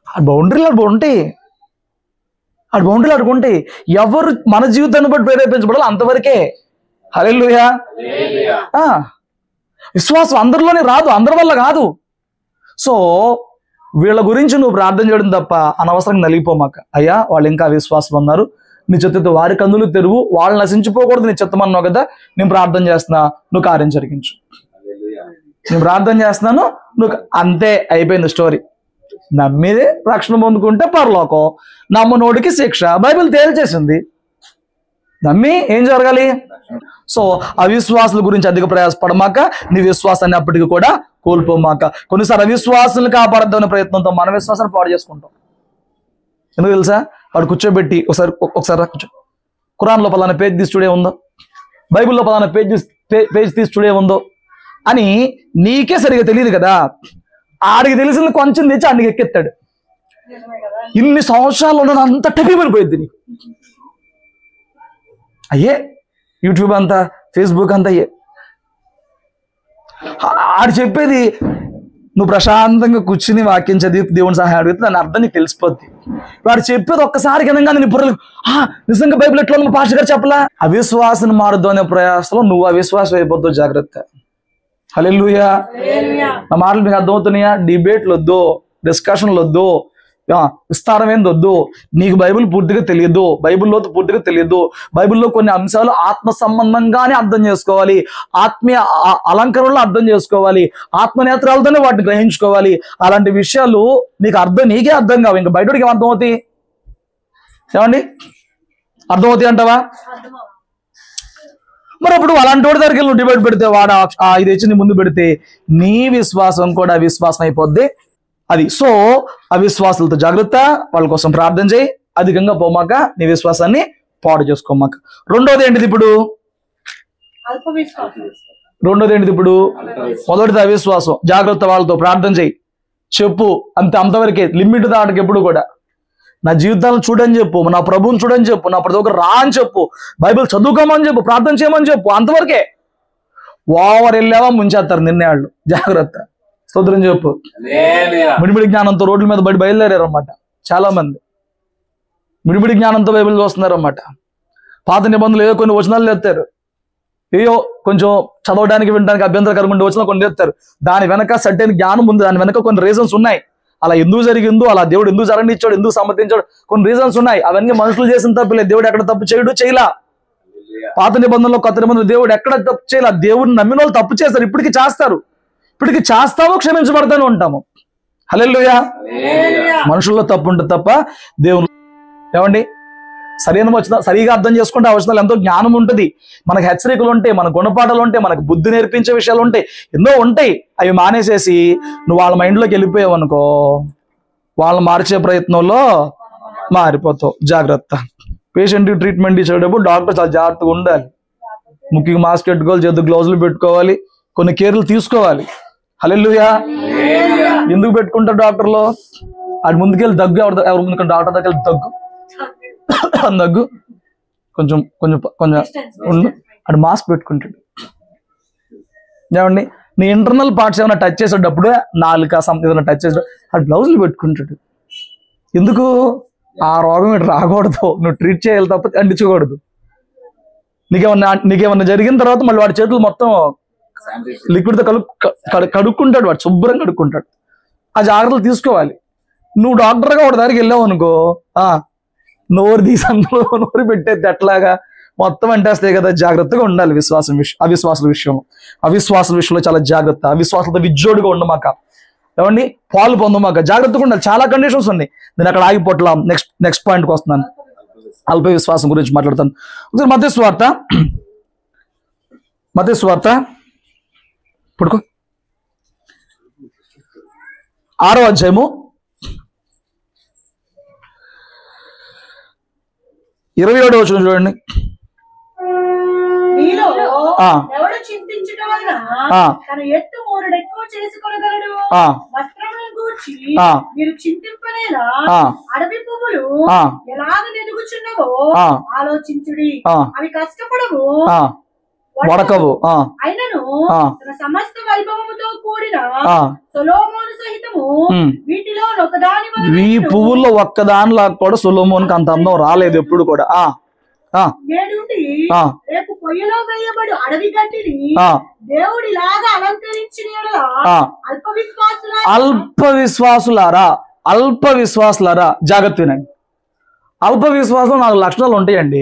ఆ బౌండరీలు ఉంటాయి. ఆ బౌండరీలు అడుగుంటాయి. ఎవరు మన జీవితాన్ని బట్టి ప్రేరేపించబడాలి అంతవరకే. హల్లెలూయా. విశ్వాసం అందరిలోనే రాదు, అందరి వల్ల కాదు. సో వీళ్ళ గురించి నువ్వు ప్రార్థన చేయడం తప్ప అనవసరంగా నలిగిపోమాక. అయ్యా వాళ్ళు ఇంకా విశ్వాసం ఉన్నారు, నీ చిత్తతో వారి కందులు తెరువు, వాళ్ళు నశించిపోకూడదు నీ చిత్తమన్నావు కదా, నేను ప్రార్థన చేస్తున్నా, నువ్వు కార్యం జరిగించు. నేను ప్రార్థన చేస్తున్నాను, నువ్వు అంతే, అయిపోయింది స్టోరీ. నమ్మిదే రక్షణ పొందుకుంటే పరలోకం, నమ్మనోడికి శిక్ష. బైబిల్ తేల్చేసింది. నమ్మి ఏం జరగాలి? సో అవిశ్వాసుల గురించి అధిక ప్రయాసపడమాక, నీ విశ్వాసాన్ని అప్పటికి కూడా కోల్పోమాక. కొన్నిసార్లు అవిశ్వాసులను కాపాడద్దామనే ప్రయత్నంతో మన విశ్వాసాన్ని పాడు చేసుకుంటాం. ఎందుకు తెలుసా? వాడు కూర్చోబెట్టి ఒకసారి కూర్చో, ఖురాన్లో పలానా పేజ్ తీసి చూడే ఉందో, బైబిల్లో పలానా పేజ్ తీసి చూడే ఉందో అని నీకే సరిగా తెలియదు కదా. ఆడికి తెలిసింది కొంచెం తెచ్చి ఆడికి ఎక్కెత్తాడు. ఇన్ని సంవత్సరాలు ఉన్న అంత టెపిపోయిపోయింది నీకు. అయ్యే యూట్యూబ్ అంతా, ఫేస్బుక్ అంతా అయ్యే. ఆడు చెప్పేది నువ్వు ప్రశాంతంగా కూర్చుని వాక్యం చదివి దేవుని సహాయం అడిగితే దాని అర్థం నీకు తెలిసిపోద్ది. వాడు చెప్పేది ఒక్కసారి కనుక నేను ఇప్పుడు నిజంగా బైబిల్ ఎట్లా నువ్వు పాస్టర్ గారు చెప్పలా. అవిశ్వాసం మారుద్దు అనే ప్రయాసంలో నువ్వు అవిశ్వాసం అయిపోతావు, జాగ్రత్త. హల్లెలూయా. నా మాటలు మీకు అర్థమవుతున్నాయా? డిబేట్లు వద్దు, డిస్కషన్లు వద్దు, విస్తారమైనది వద్దు. నీకు బైబిల్ పూర్తిగా తెలియదు, బైబిల్లో పూర్తిగా తెలియదు. బైబిల్లో కొన్ని అంశాలు ఆత్మ సంబంధంగానే అర్థం చేసుకోవాలి, ఆత్మీయ అలంకరణలో అర్థం చేసుకోవాలి, ఆత్మనేత్రాలతోనే వాటిని గ్రహించుకోవాలి. అలాంటి విషయాలు నీకే అర్థం కావు, ఇంకా బయటకి ఏమర్థమవుతాయి? ఏమండి, అర్థమవుతాయి అంటావా? మరి అప్పుడు అలాంటి వాడి దగ్గరికి నువ్వు డిబేట్ పెడితే, వాడు ఇది ఇచ్చి నీ ముందు పెడితే నీ విశ్వాసం కూడా అవిశ్వాసం అయిపోద్ది. అది. సో అవిశ్వాసాలతో జాగ్రత్త, వాళ్ళ కోసం ప్రార్థన చేయి, అధికంగా పోమాక, నీ విశ్వాసాన్ని పాడు చేసుకోమాక. రెండోది ఏంటిది? ఇప్పుడు రెండోది ఏంటిది ఇప్పుడు? మొదటిది అవిశ్వాసం. జాగ్రత్త, వాళ్ళతో ప్రార్థన చేయి, చెప్పు, అంతవరకే, లిమిట్ దాటకి ఎప్పుడు కూడా. నా జీవితాలను చూడని చెప్పు, నా ప్రభువుని చూడని చెప్పు, నా ప్రతి ఒక్కరు రా అని చెప్పు, బైబిల్ చదువుకోమని చెప్పు, ప్రార్థన చేయమని చెప్పు, అంతవరకే. ఓవర్ వెళ్ళావా ముంచేస్తారు నిన్నే వాళ్ళు. జాగ్రత్త. స్తోత్రం చెప్పు. మిడిమిడి జ్ఞానంతో రోడ్ల మీద బయలుదేరారు అన్నమాట చాలా మంది. మిడిమిడి జ్ఞానంతో బైబిల్ చూస్తున్నారు అన్నమాట. పాత నిబంధనలు ఏదో కొన్ని వచనాలు తెస్తారు, ఏయో కొంచెం చదవడానికి వినడానికి అభ్యంతరకరంగా ఉండే వచనాలు కొన్ని తెస్తారు. దాని వెనక సర్టెన్ జ్ఞానం ఉంది, దాని వెనక కొన్ని రీజన్స్ ఉన్నాయి. అలా ఎందుకు జరిగిందో, అలా దేవుడు ఎందుకు జరగనిచ్చాడు, ఎందుకు సమ్మతించాడు, కొన్ని రీజన్స్ ఉన్నాయి. అవన్నీ మనుషులు చేసిన తప్పులే. దేవుడు ఎక్కడ తప్పు చేయలా. పాత నిబంధనలో కొత్త నిబంధనలు దేవుడు ఎక్కడ తప్పు చేయలే. దేవుడిని నమ్మిన వాళ్ళు తప్పు చేస్తారు, ఇప్పటికీ చేస్తారు, ఇప్పటికీ చేస్తాము, క్షమించబడతానే ఉంటాము. హల్లెలూయా. మనుషుల్లో తప్పు ఉంటుంది తప్ప దేవుని ఏమండి సరైన వచనం సరిగా అర్థం చేసుకుంటే ఆ వచనాలు ఎంతో జ్ఞానం ఉంటుంది. మనకు హెచ్చరికలు ఉంటాయి, మన గుణపాఠాలు ఉంటాయి, మనకు బుద్ధి నేర్పించే విషయాలు ఉంటాయి, ఎన్నో ఉంటాయి. అవి మానేసేసి నువ్వు వాళ్ళ మైండ్లోకి వెళ్ళిపోయావు అనుకో, వాళ్ళని మార్చే ప్రయత్నంలో మారిపోతావు. జాగ్రత్త. పేషెంట్కి ట్రీట్మెంట్ ఇచ్చేటప్పుడు డాక్టర్ చాలా జాగ్రత్తగా ఉండాలి. ముఖ్యంగా మాస్క్ పెట్టుకోవాలి, చేతులు గ్లౌజులు పెట్టుకోవాలి, కొన్ని కేర్లు తీసుకోవాలి. హల్లెలూయా. ఎందుకు పెట్టుకుంటారు డాక్టర్లు? అది ముందుకెళ్ళి దగ్గు, ఎవరు ముందుకు డాక్టర్ దగ్గర దగ్గు దగ్గు కొంచెం కొంచెం కొంచెం అటు మాస్క్ పెట్టుకుంటాడు. ఏమండి నీ ఇంటర్నల్ పార్ట్స్ ఏమైనా టచ్ చేసేటప్పుడు, నాలుక ఏదైనా టచ్ చేసే అటు గ్లౌజులు పెట్టుకుంటాడు. ఎందుకు? ఆ రోగం ఇటు రాకూడదు, నువ్వు ట్రీట్ చేయాలి తప్ప అంటించకూడదు. నీకేమన్నా జరిగిన తర్వాత మళ్ళీ వాడి చేతులు మొత్తం లిక్విడ్తో కడుక్కుంటాడు, వాడు శుభ్రంగా కడుక్కుంటాడు. ఆ జాగ్రత్తలు తీసుకోవాలి. నువ్వు డాక్టర్గా వాడి దగ్గరికి వెళ్ళావు అనుకో, నోరు తీసి అందులో నోరు పెట్టేది ఎట్లాగా మొత్తం అంటేస్తాయి కదా. జాగ్రత్తగా ఉండాలి. అవిశ్వాసాల విషయంలో చాలా జాగ్రత్త. అవిశ్వాసాలతో విజ్జోడుగా ఉండమాక. ఏమండి పాలు పొందమాక. జాగ్రత్తగా ఉండాలి. చాలా కండిషన్స్ ఉన్నాయి. నేను అక్కడ ఆగిపోట్లా. నెక్స్ట్ పాయింట్కి వస్తున్నాను. అల్ప విశ్వాసం గురించి మాట్లాడతాను. ఒకసారి మత్తయి సువార్త పడుకో 6వ అధ్యాయము 27వ వచనం చూడండి. ఆలోచించుడి, అవి కష్టపడవు, వడకవు, అయినను తన సమస్త వైభవముతో కూడిన సొలొమోను సహితము వీటిలో ఒకదాని వలె ఈ పువ్వుల్లో ఒక్కదానిలా కూడా సొలొమోనుకి అంత అందం రాలేదు ఎప్పుడు కూడా. నేడుండి రేపు పొయ్యిలో వేయబడు అడవి గడ్డిని దేవుడిలాగా అలంకరించిన అల్ప విశ్వాసులారా జాగ్రత్త వినండి. అల్ప విశ్వాసం 4 లక్షణాలు ఉంటాయండి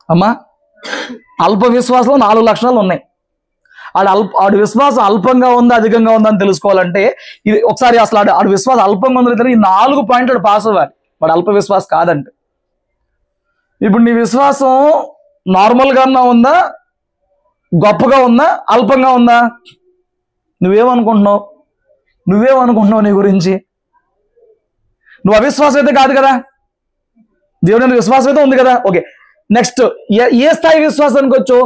అమ్మా. అల్ప విశ్వాసంలో 4 లక్షణాలు ఉన్నాయి. ఆడి విశ్వాసం అల్పంగా ఉందా అధికంగా ఉందా అని తెలుసుకోవాలంటే ఇది ఒకసారి అసలు ఆడి విశ్వాసం అల్పంగా ఉందా ఈ 4 పాయింట్లు పాస్ అవ్వాలి. వాడు అల్ప విశ్వాసం కాదంటే. ఇప్పుడు నీ విశ్వాసం నార్మల్గా ఉందా, గొప్పగా ఉందా, అల్పంగా ఉందా? నువ్వేమనుకుంటున్నావు నీ గురించి? నువ్వు అవిశ్వాసం అయితే కాదు కదా, దేవుని విశ్వాసం అయితే ఉంది కదా. ఓకే, నెక్స్ట్ ఏ స్థాయి విశ్వాసానికి వచ్చావు?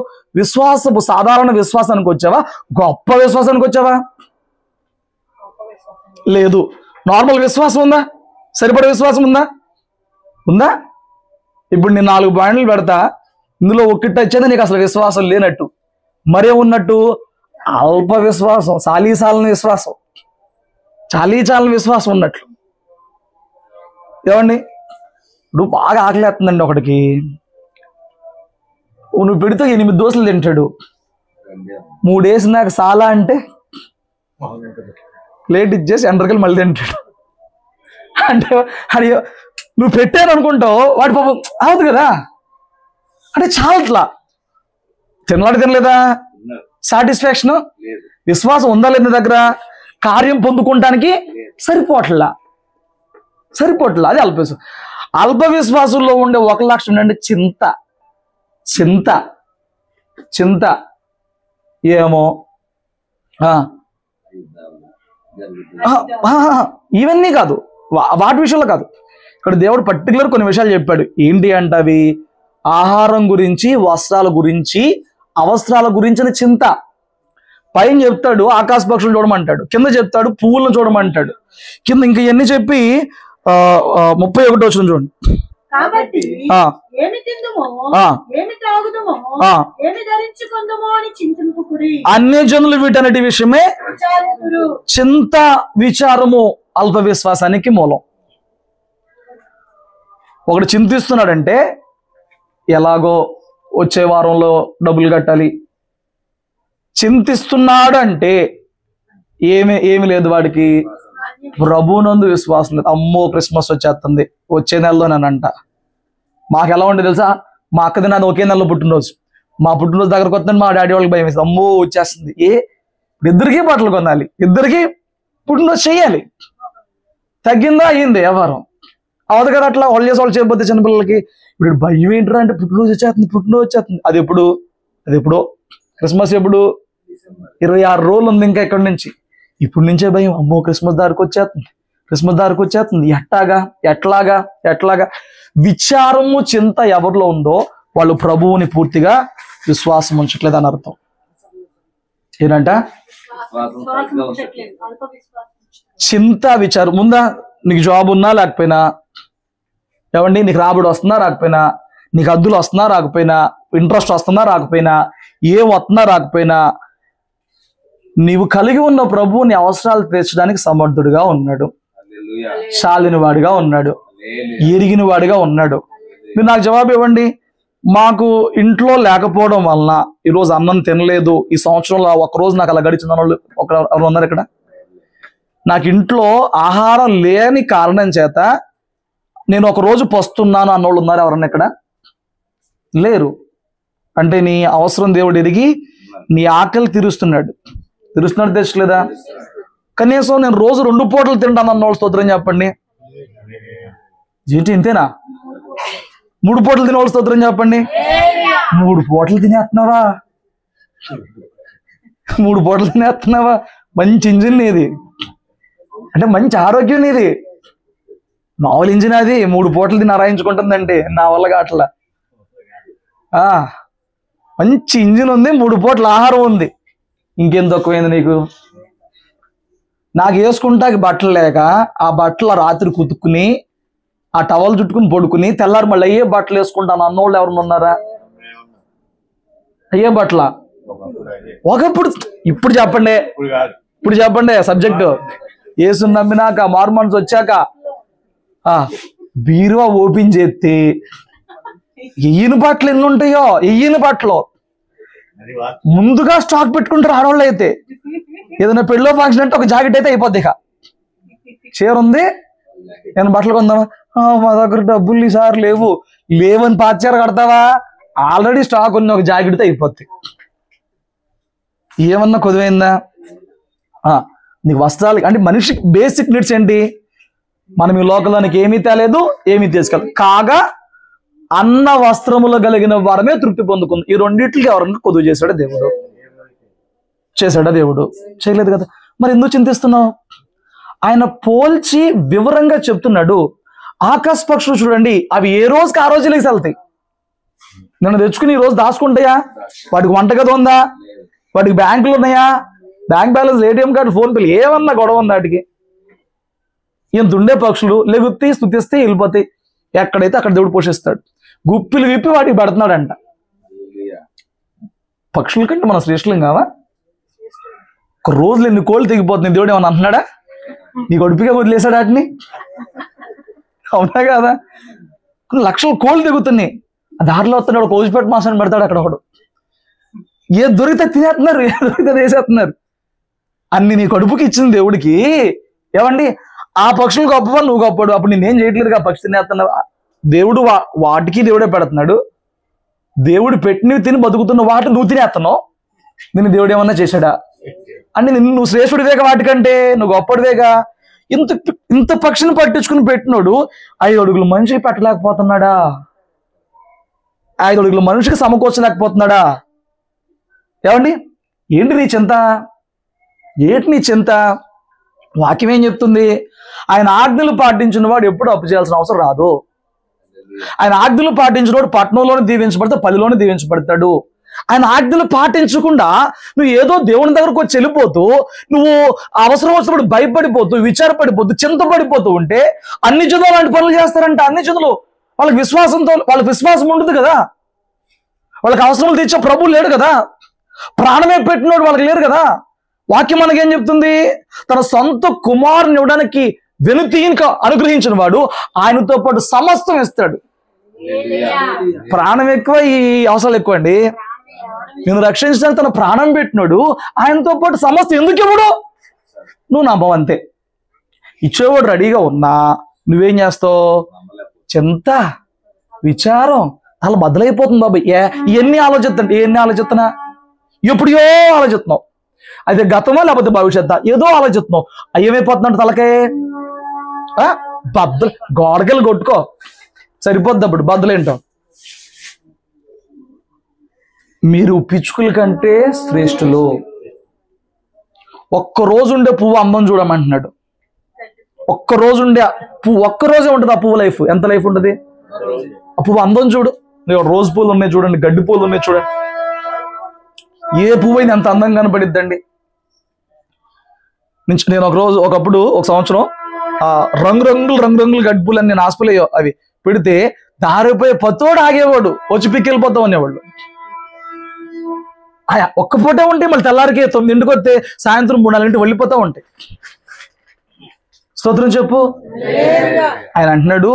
సాధారణ విశ్వాసానికి వచ్చావా? గొప్ప విశ్వాసానికి వచ్చావా? లేదు. నార్మల్ విశ్వాసం ఉందా? సరిపడే విశ్వాసం ఉందా? ఇప్పుడు నేను 4 పాయింట్లు పెడతా, ఇందులో ఒకటి వచ్చేది నీకు అసలు విశ్వాసం లేనట్టు. మరే ఉన్నట్టు అల్ప విశ్వాసం, చాలీచాలని విశ్వాసం ఉన్నట్లు. ఏమండి ఇప్పుడు బాగా ఆకలేస్తుందండి ఒకటికి, నువ్వు పెడితే 8 దోశలు తింటాడు. 3 వేసినాక చాలా అంటే ప్లేట్ ఇచ్చేసి ఎండ్రకెళ్ళి మళ్ళీ తింటాడు. అంటే అది నువ్వు పెట్టాను అనుకుంటావు, వాడి పాపం అవదు కదా. అంటే చాలట్లా తినలేదా? సాటిస్ఫాక్షన్ విశ్వాసం ఉందా లేదా దగ్గర? కార్యం పొందుకోవటానికి సరిపోట్లా. అది అల్ప విశ్వాసంలో ఉండే 1 లక్షణం అంటే చింత. ఏమో ఇవన్నీ కాదు, వాటి విషయంలో కాదు. ఇక్కడ దేవుడు పర్టికులర్ కొన్ని విషయాలు చెప్పాడు. ఏంటి అంటే అవి ఆహారం గురించి, వస్త్రాల గురించి అవసరాల గురించిన చింత. పైన చెప్తాడు ఆకాశ పక్షులను చూడమంటాడు, కింద చెప్తాడు పువ్వులను చూడమంటాడు, కింద ఇంకా ఇవన్నీ చెప్పి 31 వచనం చూడండి. కాబట్టి ఆ, ఏమి తిందుమో ఆ, ఏమి త్రాగుదుమో ఆ. ఏమి ధరించుకుందుమో అని చింతింపుకుడి. అన్య జనులు వీటన్నిటి విషయమే విచారింతురు. చింత విచారము అల్ప విశ్వాసానికి మూలం. ఒకడు చింతిస్తున్నాడంటే ఎలాగో వచ్చే వారంలో డబ్బులు కట్టాలి. చింతిస్తున్నాడు అంటే ఏమి లేదు వాడికి, ప్రభునందు విశ్వాసం లేదు. అమ్మో క్రిస్మస్ వచ్చేస్తుంది, వచ్చే నెలలోనేనంట. మాకు ఎలా ఉండేది తెలుసా, మా అక్కది నాది ఒకే నెలలో పుట్టినరోజు. మా పుట్టినరోజు దగ్గరకు వస్తుందని మా డాడీ వాళ్ళకి భయం వేస్తుంది. అమ్మో వచ్చేస్తుంది. ఇద్దరికీ బట్టలు కొనాలి, ఇద్దరికి పుట్టినరోజు చేయాలి. తగ్గిందా అయ్యింది వ్యవహారం అవదు కదా. అట్లా వాళ్ళు చేయబోతే చిన్నపిల్లలకి ఇప్పుడు భయం ఏంటరా అంటే పుట్టినరోజు వచ్చేస్తుంది. అది ఎప్పుడో క్రిస్మస్ ఎప్పుడు 26 రోజులు ఉంది ఇంకా ఎక్కడి నుంచి. ఇప్పుడు నుంచే భయం, అమ్మో క్రిస్మస్ దారికి వచ్చేస్తుంది. ఎట్లాగా విచారము చింత ఎవరిలో ఉందో వాళ్ళు ప్రభువుని పూర్తిగా విశ్వాసం ఉంచట్లేదు అని అర్థం. ఏంటంట చింత విచారం. ముందా నీకు జాబ్ ఉన్నా లేకపోయినా, ఏమండి నీకు రాబడి వస్తున్నా రాకపోయినా, నీకు అద్దులు వస్తున్నా రాకపోయినా, ఇంట్రెస్ట్ వస్తున్నా రాకపోయినా, ఏం వస్తున్నా రాకపోయినా, నీవు కలిగి ఉన్న ప్రభువుని అవసరాలు తీర్చడానికి సమర్థుడిగా ఉన్నాడు, చాలిన వాడిగా ఉన్నాడు, ఎరిగిన వాడిగా ఉన్నాడు. మీరు నాకు జవాబు ఇవ్వండి. మాకు ఇంట్లో లేకపోవడం వలన ఈరోజు అన్నం తినలేదు, ఈ సంవత్సరంలో ఒక్కరోజు నాకు అలా గడిచిన వాళ్ళు ఎవరు ఉన్నారు ఇక్కడ? నాకు ఇంట్లో ఆహారం లేని కారణం చేత నేను ఒక రోజు పస్తున్నాను అన్నోళ్ళు ఉన్నారు ఎవరన్నా ఇక్కడ? లేరు. అంటే నీ అవసరం దేవుడు ఎరిగి నీ ఆకలి తీరుస్తున్నాడు తెచ్చలేదా? కనీసం నేను రోజు 2 పూటలు తింటాను అన్నోళ్ళు స్తోత్రం చెప్పండి. ఏంటి ఇంతేనా? 3 పూటలు తినేవాళ్ళు స్తోత్రం చెప్పండి. 3 పూటలు తినేస్తున్నావా? 3 పూటలు తినేస్తున్నావా? మంచి ఇంజిన్ నీది, అంటే మంచి ఆరోగ్యం నీది. మామూలు ఇంజిన్ అది 3 పూటలు తిని అరాయించుకుంటుందంటే నా వల్ల కాట్లా. మంచి ఇంజిన్ ఉంది, 3 పూటల ఆహారం ఉంది, ఇంకేం తక్కువైంది నీకు? నాకు వేసుకుంటాకి బట్టలు లేక ఆ బట్టలు రాత్రి కుతుక్కుని ఆ టవల్ చుట్టుకుని పడుకుని తెల్లారి మళ్ళీ అయ్యే బట్టలు వేసుకుంటాను అన్నోళ్ళు ఎవరన్నా ఉన్నారా? అయ్యే బట్టల ఒకప్పుడు. ఇప్పుడు చెప్పండి సబ్జెక్టు. యేసుని నమ్మినాక మార్మన్స్ వచ్చాక బీరువా ఓపెన్ చేస్తే ఎయ్యిన బట్టలు ఎన్ని ఉంటాయో, ఎయ్యిన బట్టలు ముందుగా స్టాక్ పెట్టుకుంటారు ఆడవాళ్ళు. అయితే ఏదైనా పెళ్ళో ఫంక్షన్ అంటే ఒక జాకెట్ అయితే అయిపోద్ది. ఇక చీర ఉంది, నేను బట్టలు కొందామా, మా దగ్గర డబ్బులు ఈసారి లేవని పాత చీర కడతావా, ఆల్రెడీ స్టాక్ ఉంది, ఒక జాకెట్తో అయిపోద్ది. ఏమన్నా కొద్దివైందా? నీకు వస్త్రాలు అంటే మనిషికి బేసిక్ నీడ్స్ ఏంటి? మనం ఈ లోకంలోనికి ఏమీ తేలేదు, ఏమీ తీసుకెళ్ళదు. కాగా అన్న వస్త్రములు కలిగిన వారమే తృప్తి పొందుకుంది. ఈ రెండింటికి ఎవరన్నా కొదువు చేశాడా దేవుడు? చేయలేదు కదా. మరి ఎందుకు చింతిస్తున్నావు? ఆయన పోల్చి వివరంగా చెప్తున్నాడు. ఆకాశ పక్షులు చూడండి, అవి ఏ రోజుకి ఆ రోజు లేసి వెళ్తాయి. నన్ను తెచ్చుకుని ఈ రోజు దాచుకుంటాయా? వాటికి వంటగది ఉందా? వాటికి బ్యాంకులు ఉన్నాయా? Bank balance, ATM card, phone పేలు ఏమన్నా గొడవ ఉంది వాటికి? ఇంత ఉండే పక్షులు లెగుత్తి స్తుతిస్తే వెళ్ళిపోతాయి. ఎక్కడైతే అక్కడ దేవుడు పోషిస్తాడు. గుప్పిలు విప్పి వాటికి పెడుతున్నాడంట. పక్షుల కంటే మన శ్రేష్ఠులం కావా? ఒక రోజులు ఎన్ని కోళ్ళు తెగిపోతుంది, దేవుడు ఏమన్నా అంటున్నాడా? నీకు ఒడిపిగా వదిలేశాడు వాటిని? అవునా కదా? కొన్ని లక్షల కోళ్ళు తెగుతున్నాయి. దారిలో వస్తున్నాడు, కోజిపేట మాసాన్ని పెడతాడు అక్కడ ఒకడు. ఏ దొరికితే తినేస్తున్నారు, ఏ దొరికితే వేసేస్తున్నారు. అన్ని నీ కడుపుకి ఇచ్చింది దేవుడికి. ఏమండి ఆ పక్షులు గొప్పవాళ్ళు, నువ్వు గొప్పడు. అప్పుడు నేనేం చేయట్లేదు, ఆ పక్షి తినేస్తున్నావు. దేవుడు వాటికి దేవుడే పెడుతున్నాడు. దేవుడు పెట్టినవి తిని బతుకుతున్న వాటిని నువ్వు తినేస్తున్నావు. నిన్ను దేవుడు ఏమన్నా చేశాడా? అంటే నువ్వు శ్రేష్ఠుడివేగా, వాటికంటే నువ్వు గొప్పడివేగా. ఇంత పక్షిని పట్టించుకుని పెట్టినోడు 5 అడుగుల మనిషికి పెట్టలేకపోతున్నాడా? 5 అడుగుల మనిషికి సమకూర్చలేకపోతున్నాడా? ఏమండి ఏంటి నీ చింత? నీ చింత? వాక్యం ఏం చెప్తుంది? ఆయన ఆజ్ఞలు పాటించిన వాడు ఎప్పుడు అప్పు చేయాల్సిన అవసరం రాదు. ఆయన ఆజ్ఞలు పాటించిన వాడు పట్టణంలోనే దీవించబడతాడు, పల్లెలోనే దీవించబడతాడు. ఆయన ఆజ్ఞలు పాటించకుండా నువ్వు ఏదో దేవుని దగ్గరకు వచ్చి వెళ్ళిపోతూ నువ్వు అవసరం వచ్చినప్పుడు భయపడిపోతూ విచారపడిపోతూ చింతపడిపోతూ ఉంటే అన్ని జనులు అలాంటి పనులు చేస్తారంట. అన్ని జనులు వాళ్ళకి విశ్వాసం ఉండదు కదా, వాళ్ళకి అవసరం తీర్చే ప్రభువు లేడు కదా, ప్రాణమే పెట్టినోడు వాళ్ళకి లేరు కదా. వాక్యం మనకేం చెప్తుంది? తన సొంత కుమారుని ఇవ్వడానికి వెనుతీయక అనుగ్రహించిన వాడు ఆయనతో పాటు సమస్తం ఇస్తాడు. ప్రాణం ఎక్కువ, ఈ అవసరాలు ఎక్కువ అండి. నేను రక్షించడానికి తన ప్రాణం పెట్టినాడు, ఆయనతో పాటు సమస్తం ఎందుకు ఇవ్వడు? నువ్వు నమ్మవు అంతే. ఇచ్చేవాడు రెడీగా ఉన్నా నువ్వేం చేస్తావు? చింత, విచారం అలా బద్దలైపోతుంది బాబాయ్. ఇవన్నీ ఆలోచిస్తున్నా ఎప్పుడో ఆలోచిస్తున్నావు. అయితే గతమో లేకపోతే భవిష్యత్తు ఏదో ఆలోచిస్తున్నావు. ఏమైపోతున్నాడు తలకే? బద్దలు గోడకెళ్ళి కొట్టుకో సరిపోద్ది. అప్పుడు బద్దలేంటో. మీరు పిచ్చుకల కంటే శ్రేష్ఠులు. ఒక్కరోజు ఉండే పువ్వు అందం చూడమంటున్నాడు. ఒక్కరోజే ఉంటుంది ఆ పువ్వు లైఫ్. ఎంత లైఫ్ ఉంటుంది? ఆ పువ్వు అందం చూడు. రోజు పూలు ఉన్నాయి చూడండి, గడ్డి పూలు ఉన్నాయి చూడండి. ఏ పువ్వు అయినా ఎంత అందంగా కనపడిద్దండి. నేను ఒకప్పుడు ఒక సంవత్సరం రంగురంగులు గడ్డి పూలు అని నేను ఆస్పలయ్యో అవి పెడితే దారిపోయి పత్తోడు ఆగేవాడు, వచ్చి పిక్కెళ్ళిపోతాం అనేవాళ్ళు. ఒక్క పూటే ఉంటే మళ్ళీ తెల్లారికి 9 వస్తే సాయంత్రం 3-4 వెళ్ళిపోతా ఉంటాయి. స్తోత్రం చెప్పు. ఆయన అంటున్నాడు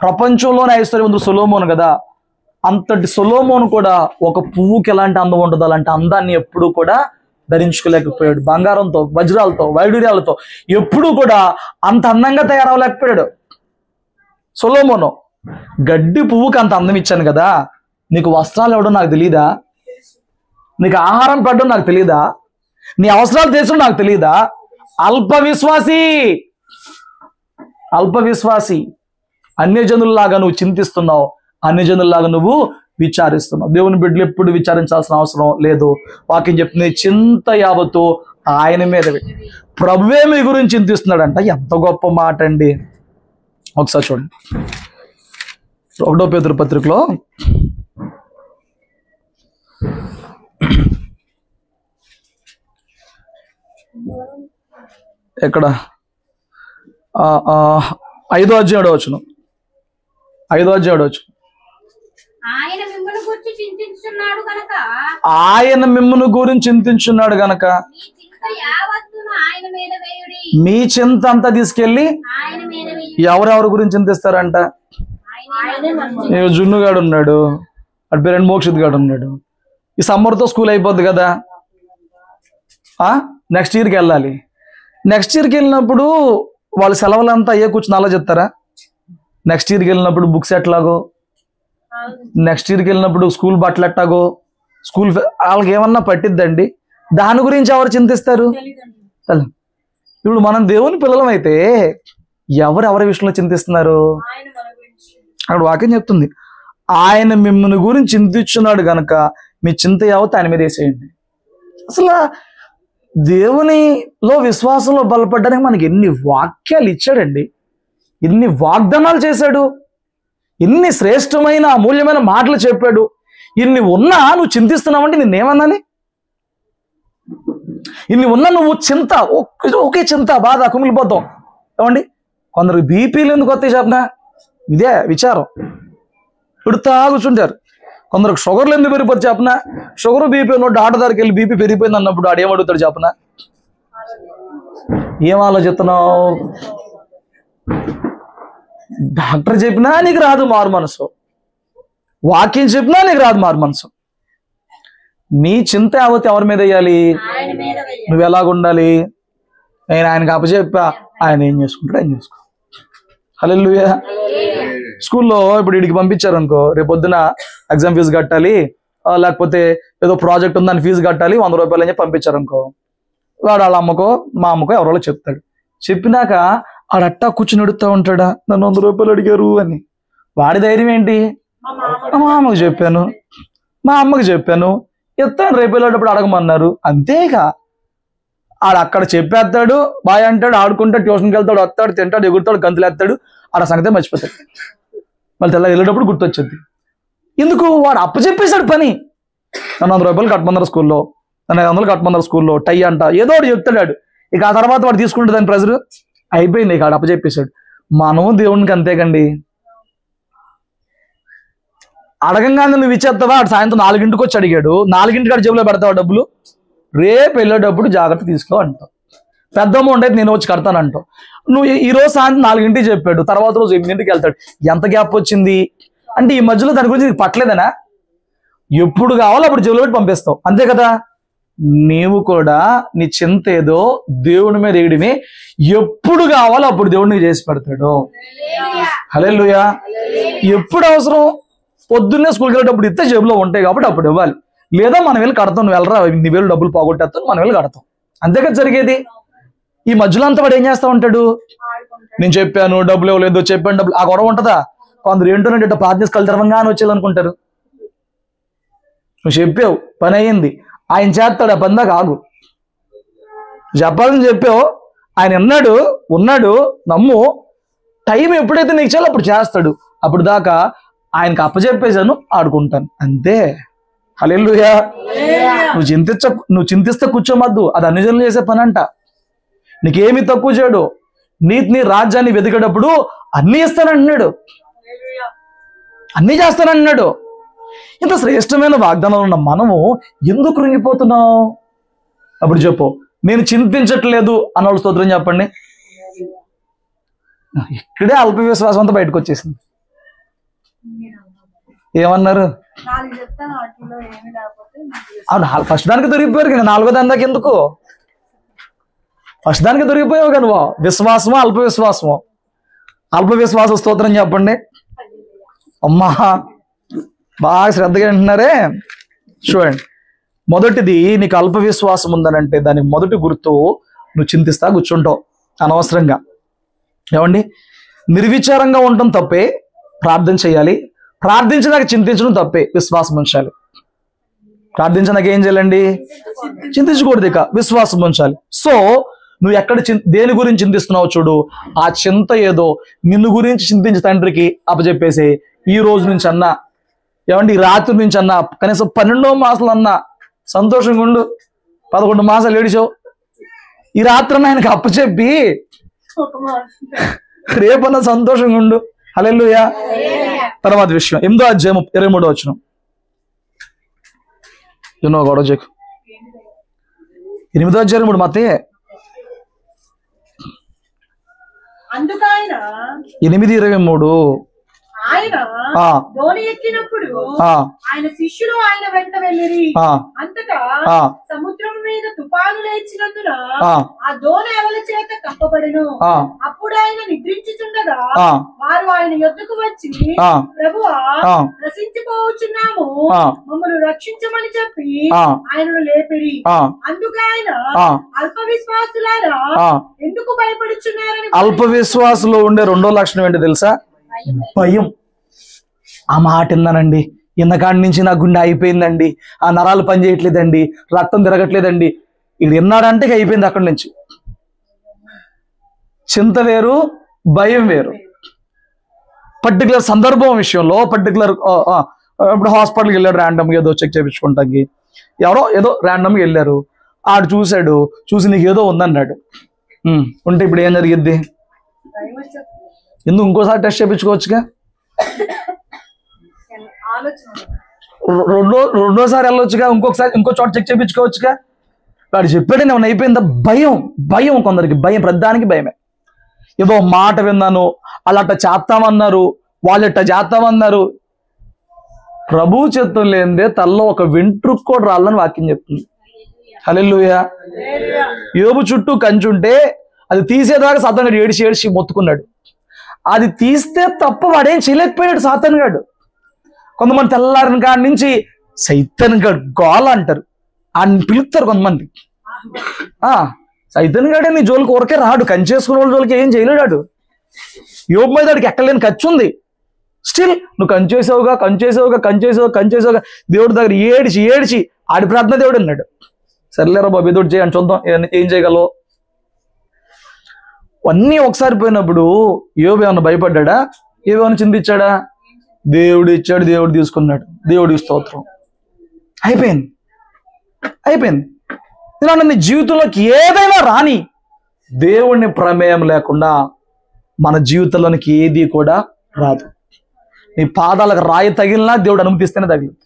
ప్రపంచంలోనే ఐశ్వర్యవంతుడు సొలొమోను కదా, అంతటి సొలొమోను కూడా ఒక పువ్వుకి ఎలాంటి అందం ఉంటుందో అలాంటి అందాన్ని ఎప్పుడూ కూడా ధరించుకోలేకపోయాడు. బంగారంతో, వజ్రాలతో, వైడూర్యాలతో ఎప్పుడూ కూడా అంత అందంగా తయారవలేకపోయాడు సొలొమోను. గడ్డి పువ్వుకి అంత అందం ఇచ్చాను కదా, నీకు వస్త్రాలు ఇవ్వడం నాకు తెలీదా? నీకు ఆహారం పెట్టడం నాకు తెలీదా? నీ అవసరాలు తీర్చడం నాకు తెలీదా? అల్ప విశ్వాసి. అన్యజనుల్లాగా నువ్వు చింతిస్తున్నావు, అన్యజనుల్లాగా నువ్వు విచారిస్తున్నావు. దేవుని బిడ్డలు ఎప్పుడు విచారించాల్సిన అవసరం లేదు. వాక్యం చెప్తుంది చింత యావత్తు ఆయన మీద. ప్రభువే మీ గురించి చింతిస్తున్నాడంట. ఎంత గొప్ప మాట అండి. ఒకసారి చూడండి 1 పేతురు పత్రికలో ఎక్కడ 5వ అధ్యాయం 7వ వచనం. ఆయన మిమ్మును గురించి చింతించున్నాడు గనక మీ చింత అంతా తీసుకెళ్ళి ఎవరెవరి గురించి చింతిస్తారంట? జున్నుగాడు ఉన్నాడు, అటు పేరు మోక్షిత్ గాడు ఉన్నాడు. ఈ సమ్మర్తో స్కూల్ అయిపోద్ది కదా, నెక్స్ట్ ఇయర్కి వెళ్ళాలి. నెక్స్ట్ ఇయర్కి వెళ్ళినప్పుడు వాళ్ళ సెలవులంతా అయ్యే కూర్చొని అలా చెప్తారా? నెక్స్ట్ ఇయర్కి వెళ్ళినప్పుడు బుక్స్ ఎట్లాగో, నెక్స్ట్ ఇయర్కి వెళ్ళినప్పుడు స్కూల్ బట్టలు ఎట్టాగో, స్కూల్ వాళ్ళకి ఏమన్నా పట్టిద్దండి? దాని గురించి ఎవరు చింతిస్తారు? ఇప్పుడు మనం దేవుని పిల్లలం అయితే ఎవరెవరి విషయంలో చింతిస్తున్నారు? అక్కడ వాక్యం చెప్తుంది ఆయన మిమ్మల్ని గురించి చింతించున్నాడు గనక మీ చింత యావత్తు ఆయన మీద వేసేయండి. అసలు దేవునిలో విశ్వాసంలో బలపడడానికి మనకి ఎన్ని వాక్యాలు ఇచ్చాడండి, ఎన్ని వాగ్దానాలు చేశాడు, ఎన్ని శ్రేష్టమైన అమూల్యమైన మాటలు చెప్పాడు. ఇన్ని ఉన్నా నువ్వు చింతిస్తున్నావంటే నిన్నేమన్నాని? ఇన్ని ఉన్నా నువ్వు చింత, ఒకే చింత, బాధ, కుమిలిపోతాం. ఏమండి కొందరికి బీపీలు ఎందుకు వస్తాయి చెప్పనా? ఇదే విచారం. ఇప్పుడు తాగుచుంటారు. కొందరికి షుగర్లు ఎందుకు పెరిగిపోతే చెప్పనా? షుగర్ బీపీ ఉన్నట్టు ఆట దగ్గరికి వెళ్ళి బీపీ పెరిగిపోయింది అన్నప్పుడు ఆడు ఏమడుగుతాడు చెప్పనా? ఏం ఆలోచిస్తున్నావు? డాక్టర్ చెప్పినా నీకు రాదు మారు మనసు, వాక్యం చెప్పినా నీకు రాదు మారు మనసు. నీ చింత యావత్తు ఎవరి మీద వేయాలి? నువ్వు ఎలాగుండాలి? నేను ఆయనకు అప్పచెప్పా, ఆయన ఏం చేసుకుంటాడు ఆయన చేసుకో. హల్లెలూయా. స్కూల్లో ఇప్పుడు వీడికి పంపించారు అనుకో, రేపు పొద్దున ఎగ్జామ్ ఫీజు కట్టాలి, లేకపోతే ఏదో ప్రాజెక్ట్ ఉందని ఫీజు కట్టాలి, 100 రూపాయలు అని చెప్పి పంపించారు అనుకో, వాడు వాళ్ళ అమ్మకో మా అమ్మకో ఎవరో చెప్తాడు. చెప్పినాక ఆడట్టా కూర్చుని అడుగుతా ఉంటాడా, నన్ను 100 రూపాయలు అడిగారు అని. వాడి ధైర్యం ఏంటి? మా అమ్మకి చెప్పాను, మా అమ్మకి చెప్పాను, ఎత్తాను రేపు వెళ్ళేటప్పుడు అడగమన్నారు. అంతేగా ఆడ అక్కడ చెప్పేస్తాడు, బాయ్ అంటాడు, ఆడుకుంటాడు, ట్యూషన్కి వెళ్తాడు, వస్తాడు, తింటాడు, ఎగురుతాడు, గంతులు వేస్తాడు, ఆడ సంగతే మర్చిపోతాడు. మళ్ళీ తెల్ల వెళ్ళేటప్పుడు గుర్తొచ్చింది. ఎందుకు? వాడు అప్పచెప్పేశాడు పని. రూపాయలు కట్టమన్నారు స్కూల్లో, 500 కట్టమన్నారు స్కూల్లో, టై అంట ఏదో ఒకటి చెప్తాడు. ఇక ఆ తర్వాత వాడు తీసుకుంటే దాని ప్రెజర్ అయిపోయింది, ఇక అప్పచెప్పేశాడు. మనం దేవునికి అంతేకండి. అడగంగానే నువ్వు ఇచ్చేస్తావా? అటు సాయంత్రం 4ంటికి వచ్చి అడిగాడు, 4ంటికి అటు జేబులో పెడతావా డబ్బులు? రేపు వెళ్ళేటప్పుడు జాగ్రత్త తీసుకో అంటావు. పెద్ద అమౌంట్ అయితే నేను వచ్చి కడతానంటావు. నువ్వు ఈ రోజు సాయంత్రం 4ంటికి చెప్పాడు, తర్వాత రోజు 8ంటికి వెళ్తాడు. ఎంత గ్యాప్ వచ్చింది అంటే ఈ మధ్యలో దాని గురించి నీకు పట్టలేదనా? ఎప్పుడు కావాలో అప్పుడు జేబులో పెట్టి పంపిస్తావు, అంతే కదా. నీవు కూడా నీ చింత ఏదో దేవుని మీద వేయడమే. ఎప్పుడు కావాలో అప్పుడు దేవుడిని చేసి పెడతాడు. హల్లెలూయా. ఎప్పుడు అవసరం? పొద్దున్నే స్కూల్కి వెళ్ళేటప్పుడు ఇస్తే జేబులో ఉంటాయి కాబట్టి అప్పుడు ఇవ్వాలి. లేదా మనం వెళ్ళి కడతాం, నువ్వు వెళ్ళరా 2,000 డబ్బులు పోగొట్టేస్తాను, మనం వెళ్ళి కడతాం, అంతే కదా జరిగేది. ఈ మధ్యలో అంతా వాడు ఏం చేస్తా ఉంటాడు? నేను చెప్పాను డబ్బులు ఇవ్వలేదు, చెప్పాను డబ్బులు, ఆ గొడవ ఉంటుందా? కొందరు ఏంటోనంటే పార్టీస్ కలుతరవంగానే వచ్చేయాలనుకుంటారు. నువ్వు చెప్పావు, పని అయ్యింది, ఆయన చేస్తాడు, ఆ పని దాకా ఆగు. చెప్పాలని చెప్పావు, ఆయన ఉన్నాడు, నమ్ము. టైం ఎప్పుడైతే నీకు చేయాలో అప్పుడు చేస్తాడు. అప్పుడు దాకా ఆయనకు అప్పచెప్పేశాను, ఆడుకుంటాను, అంతే. హల్లెలూయా. నువ్వు చింతిస్తే కూర్చోమద్దు, అది అన్ని జనులు చేసే పని అంట. నీకేమి తక్కువ చేయడు. నీ రాజ్యాన్ని వెతికేటప్పుడు అన్నీ ఇస్తానంటున్నాడు, అన్నీ చేస్తానంటున్నాడు. ఇంత శ్రేష్టమైన వాగ్దానాలు ఉన్న మనము ఎందుకు కృంగిపోతున్నావు? అప్పుడు చెప్పు, నేను చింతించట్లేదు అన్నోళ్ళు స్తోత్రం చెప్పండి. ఇక్కడే అల్ప విశ్వాసం అంతా బయటకు వచ్చేసింది. ఏమన్నారు? ఫస్ట్ దానికి దొరికిపోయారు కదా, 4వ దాని దాకా ఎందుకు? ఫస్ట్ దానికి దొరికిపోయావు కదా నువ్వు. విశ్వాసమో అల్ప విశ్వాసమో? అల్ప విశ్వాస స్తోత్రం చెప్పండి. అమ్మా బాగా శ్రద్ధగా వింటున్నారే. చూడండి, మొదటిది నీకు అల్ప విశ్వాసం ఉందనంటే దానికి మొదటి గుర్తు నువ్వు చింతిస్తా కూర్చుంటావు అనవసరంగా. ఏమండి, నిర్విచారంగా ఉండటం తప్పే, ప్రార్థన చేయాలి. ప్రార్థించడానికి చింతించడం తప్పే, విశ్వాసం ఉంచాలి. ప్రార్థించడానికి ఏం చేయాలండి? చింతించకూడదు, ఇక విశ్వాసం ఉంచాలి. సో నువ్వు ఎక్కడ దేని గురించి చింతిస్తున్నావు చూడు, ఆ చింత ఏదో నిన్ను గురించి చింతించి తండ్రికి అప్పచెప్పేసి ఈ రోజు నుంచి అన్నా, ఏమండి ఈ రాత్రి నుంచి అన్నా, కనీసం 12వ మాసాలు అన్నా సంతోషంగా ఉండు. 11 మాసాలు ఏడిచావు, ఈ రాత్రి అన్న ఆయనకి అప్పచెప్పి రేపన్నా సంతోషంగా ఉండు. హల్లెలూయా. తర్వాత విషయం 8వ అధ్యాయం 23వ వచనం. గొడవ చెక్ 8వ అధ్యాయం 3 మత్తయి 8:23. ఆయన దోణి ఎక్కినప్పుడు ఆయన శిష్యులు ఆయన వెంట వెళ్ళిరి. అంతటా సముద్రం మీద తుఫాను లేచినందున ఆ దోణి అలల చేత కప్పబడెను. అప్పుడు ఆయన నిద్రించుచుండగా వారు ఆయన యొద్దకు వచ్చి, ప్రభువా నశించిపోవచ్చున్నాము, మమ్మల్ని రక్షించమని చెప్పి ఆయనను లేపిరి. అందుకు ఆయన, అల్ప విశ్వాసులారా ఎందుకు భయపడుచున్నారని. అల్ప విశ్వాసులో ఉండే రెండో లక్షణం ఏంటి తెలుసా? భయం. ఆ మాట విన్నానండి, ఇన్నకాడి నుంచి నా గుండె అయిపోయిందండి, ఆ నరాలు పని చేయట్లేదండి, రక్తం తిరగట్లేదండి. ఇక్కడ విన్నాడంటే అయిపోయింది అక్కడి నుంచి. చింత వేరు, భయం వేరు. పర్టికులర్ సందర్భం విషయంలో పర్టికులర్ ఇప్పుడు హాస్పిటల్కి వెళ్ళాడు, ర్యాండమ్గా ఏదో చెక్ చేయించుకుంటానికి, ఎవరో ఏదో ర్యాండమ్గా వెళ్ళారు, ఆడు చూశాడు, చూసి నీకు ఏదో ఉందన్నాడు. ఉంటే ఇప్పుడు ఏం జరిగిద్ది? ఎందుకు ఇంకోసారి టెస్ట్ చేయించుకోవచ్చుగా, రెండోసారి వెళ్ళొచ్చుగా, ఇంకో చోట చెక్ చేయించుకోవచ్చుగా. వాడు చెప్పాడు ఏమన్నా అయిపోయిందా? భయం. కొందరికి భయం, ప్రతిదానికి భయమే. ఏదో మాట విన్నాను, అలా చేస్తామన్నారు, వాళ్ళు ఇట్ట చేస్తామన్నారు. ప్రభు చిత్తం లేనిదే తల్లో ఒక వెంట్రుకు కూడా రాలని వాక్యం చెప్తుంది. హల్లెలూయా. యోబు చుట్టూ కంచుంటే అది తీసేదాకా సాతానుగాడు ఏడిచి మొత్తుకున్నాడు. అది తీస్తే తప్ప వాడేం చేయలేకపోయాడు సాతానుగాడు. కొంతమంది తెల్లారిన కాడి నుంచి సైతానుగాడు గోల అంటారు, అని పిలుస్తారు కొంతమంది. సైతానుగాడే నీ జోలికి ఊరికే రాడు, కంచేసుకునే వాళ్ళ జోలికి ఏం చేయలేడు. యోబు మీద వాడికి ఎక్కలేని ఖర్చు ఉంది. స్టిల్ నువ్వు కంచేసావుగా దేవుడి దగ్గర ఏడిచి ఆడి ప్రార్థన దేవుడు అన్నాడు. సర్లేరా బాబు ఏదో చేయని చూద్దాం ఏం చేయగలవు. అన్నీ ఒకసారి పోయినప్పుడు యోబు ఏమన్నా భయపడ్డా? ఏమైనా చింతించాడా? దేవుడు ఇచ్చాడు, దేవుడు తీసుకున్నాడు, దేవుడి స్తోత్రం. అయిపోయింది. ఇలా నీ జీవితంలోకి ఏదైనా రాని, దేవుని ప్రమేయం లేకుండా మన జీవితంలోనికి ఏది కూడా రాదు. నీ పాదాలకు రాయి తగిలినా దేవుడు అనుమతిస్తేనే తగిలింది.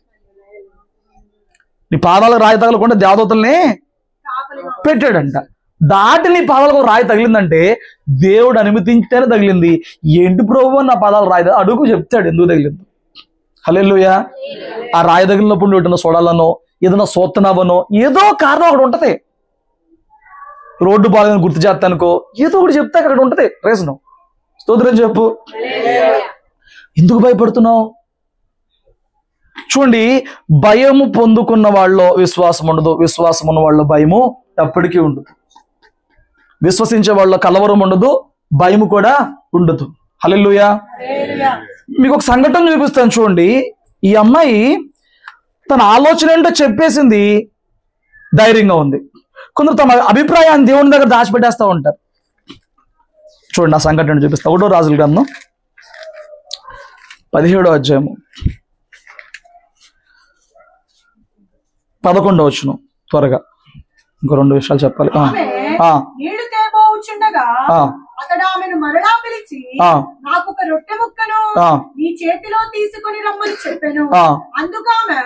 నీ పాదాలకు రాయి తగలకుండా దేవదూతల్ని పెట్టాడంట. దాటి నీ పాదాలకు రాయి తగిలిందంటే దేవుడు అనుమతించితేనే తగిలింది. ఏంటి ప్రభు నా పాదాలు రాయి అడుగు, చెప్తాడు ఎందుకు తగిలింది. హల్లెలూయా. ఆ రాయి తగిలినప్పుడు నువ్వు ఏదైనా చూడాలనో, ఏదైనా సోత్తనవనో, ఏదో కారణం అక్కడ ఉంటది. రోడ్డు బాగాలని గుర్తు చేస్తానుకో, ఏదో ఒకటి చెప్తే అక్కడ ఉంటది రీజను. స్తోత్రం చెప్పు. ఎందుకు భయపడుతున్నావు? చూడండి, భయము పొందుకున్న వాళ్ళలో విశ్వాసం ఉండదు, విశ్వాసం ఉన్న వాళ్ళలో భయము ఎప్పటికీ ఉండదు. విశ్వసించే వాళ్ళలో కలవరం ఉండదు, భయము కూడా ఉండదు. హల్లెలూయా. మీకు ఒక సంఘటన చూపిస్తాను చూడండి. ఈ అమ్మాయి తన ఆలోచన ఏంటో చెప్పేసింది, ధైర్యంగా ఉంది. కొందరు తమ అభిప్రాయాన్ని దేవుని దగ్గర దాచిపెట్టేస్తూ ఉంటారు. చూడండి, ఆ సంఘటన చూపిస్తా. 1వ రాజుల గ్రంథం 17వ అధ్యాయము 11వ వచనం. త్వరగా ఇంకో 2 విషయాలు చెప్పాలి. నీళ్లు తేబోచుండగా అతడు ఆమెను మరలా పిలిచి, నాకు ఒక రొట్టె ముక్కను నీ చేతిలో తీసుకుని రమ్మని చెప్పాను. అందుకు ఆమె,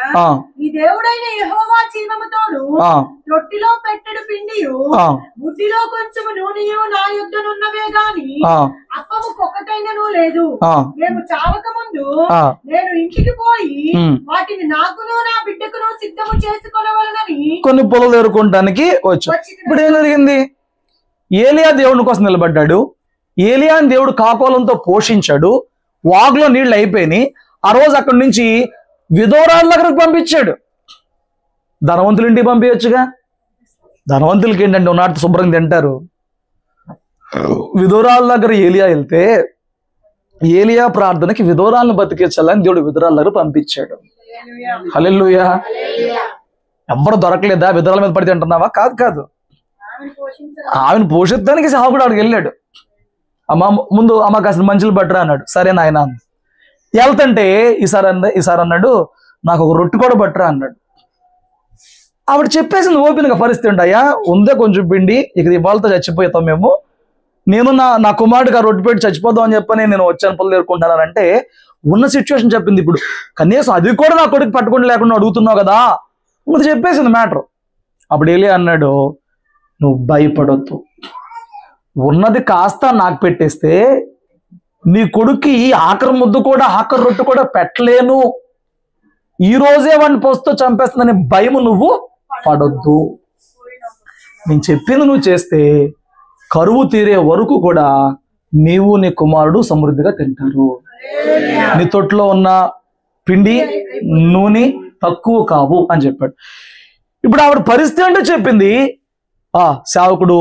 నీ దేవుడైన యెహోవా జీవముతోడు రొట్టెలో పెట్టెడు పిండియు బుద్ధిలో కొంచెం నూనెయు నా యుద్ధనున్నవే గాని అప్పముకొకటైనను లేదు. మేము చావక ముందు నేను ఇంటికి పోయి వాటిని నాకును నా బిడ్డకును సిద్ధము చేసుకోవాలని కొన్ని పొలాలు ఎరుకోవడానికి వచ్చి. ఇప్పుడు ఏం జరిగింది? ఏలియా దేవుని కోసం నిలబడ్డాడు. ఏలియాని దేవుడు కాకోలంతో పోషించాడు. వాగులో నీళ్లు అయిపోయినాయి. ఆ రోజు అక్కడి నుంచి విధవరాళ్ళ దగ్గరకు పంపించాడు. ధనవంతుల ఇంటికి పంపించచ్చుగా. ధనవంతులకి ఏంటంటే ఉన్నాటి శుభ్రంగా తింటారు. విధవరాళ్ళ దగ్గర ఏలియా వెళ్తే ఏలియా ప్రార్థనకి విధవరాలను బతికించాలని దేవుడు విధవరాళ్ళ దగ్గర పంపించాడు. హల్లెలూయా. ఎవ్వరు దొరకలేదా? విధవరాల మీద పడితే అంటున్నావా? కాదు కాదు, ఆమెను పోషిస్తానికి సేవకుడు ఆడికి వెళ్ళాడు. అమ్మ ముందు అమ్మ కాసిన మంచులు పట్టరా అన్నాడు. సరే నాయన వెళ్తంటే ఈసారి అన్నాడు, నాకు ఒక రొట్టె కూడా పట్టరా అన్నాడు. ఆవిడ చెప్పేసింది ఓపెన్గా పరిస్థితి ఉంటాయా, ఉందే కొంచెం పిండి, ఇక ఇవాళతో చచ్చిపోతాం మేము, నేను నా కుమారుడికి ఆ రొట్టె పెట్టి చచ్చిపోదాం అని చెప్పని నేను వచ్చాను పనులు ఎదుర్కొంటానంటే ఉన్న సిచ్యువేషన్ చెప్పింది. ఇప్పుడు కనీసం అది కూడా నా కొడుకు పట్టుకుని లేకుండా అడుగుతున్నావు కదా, ముందు చెప్పేసింది మ్యాటర్. అప్పుడు ఏలియా అన్నాడు, నువ్వు భయపడొద్దు, ఉన్నది కాస్త నాకు పెట్టేస్తే నీ కొడుక్కి ఆఖరి ముద్దు కూడా ఆఖరి రొట్టె కూడా పెట్టలేను, ఈ రోజే వాడిని పోస్తో చంపేస్తుందని భయము నువ్వు పడొద్దు. నేను చెప్పింది నువ్వు చేస్తే కరువు తీరే వరకు కూడా నీవు నీ కుమారుడు సమృద్ధిగా తింటారు. నీ తొట్టులో ఉన్న పిండి నూనె తక్కువ కావు అని చెప్పాడు. ఇప్పుడు ఆవిడ పరిస్థితి అంటే చెప్పింది. సేవకుడు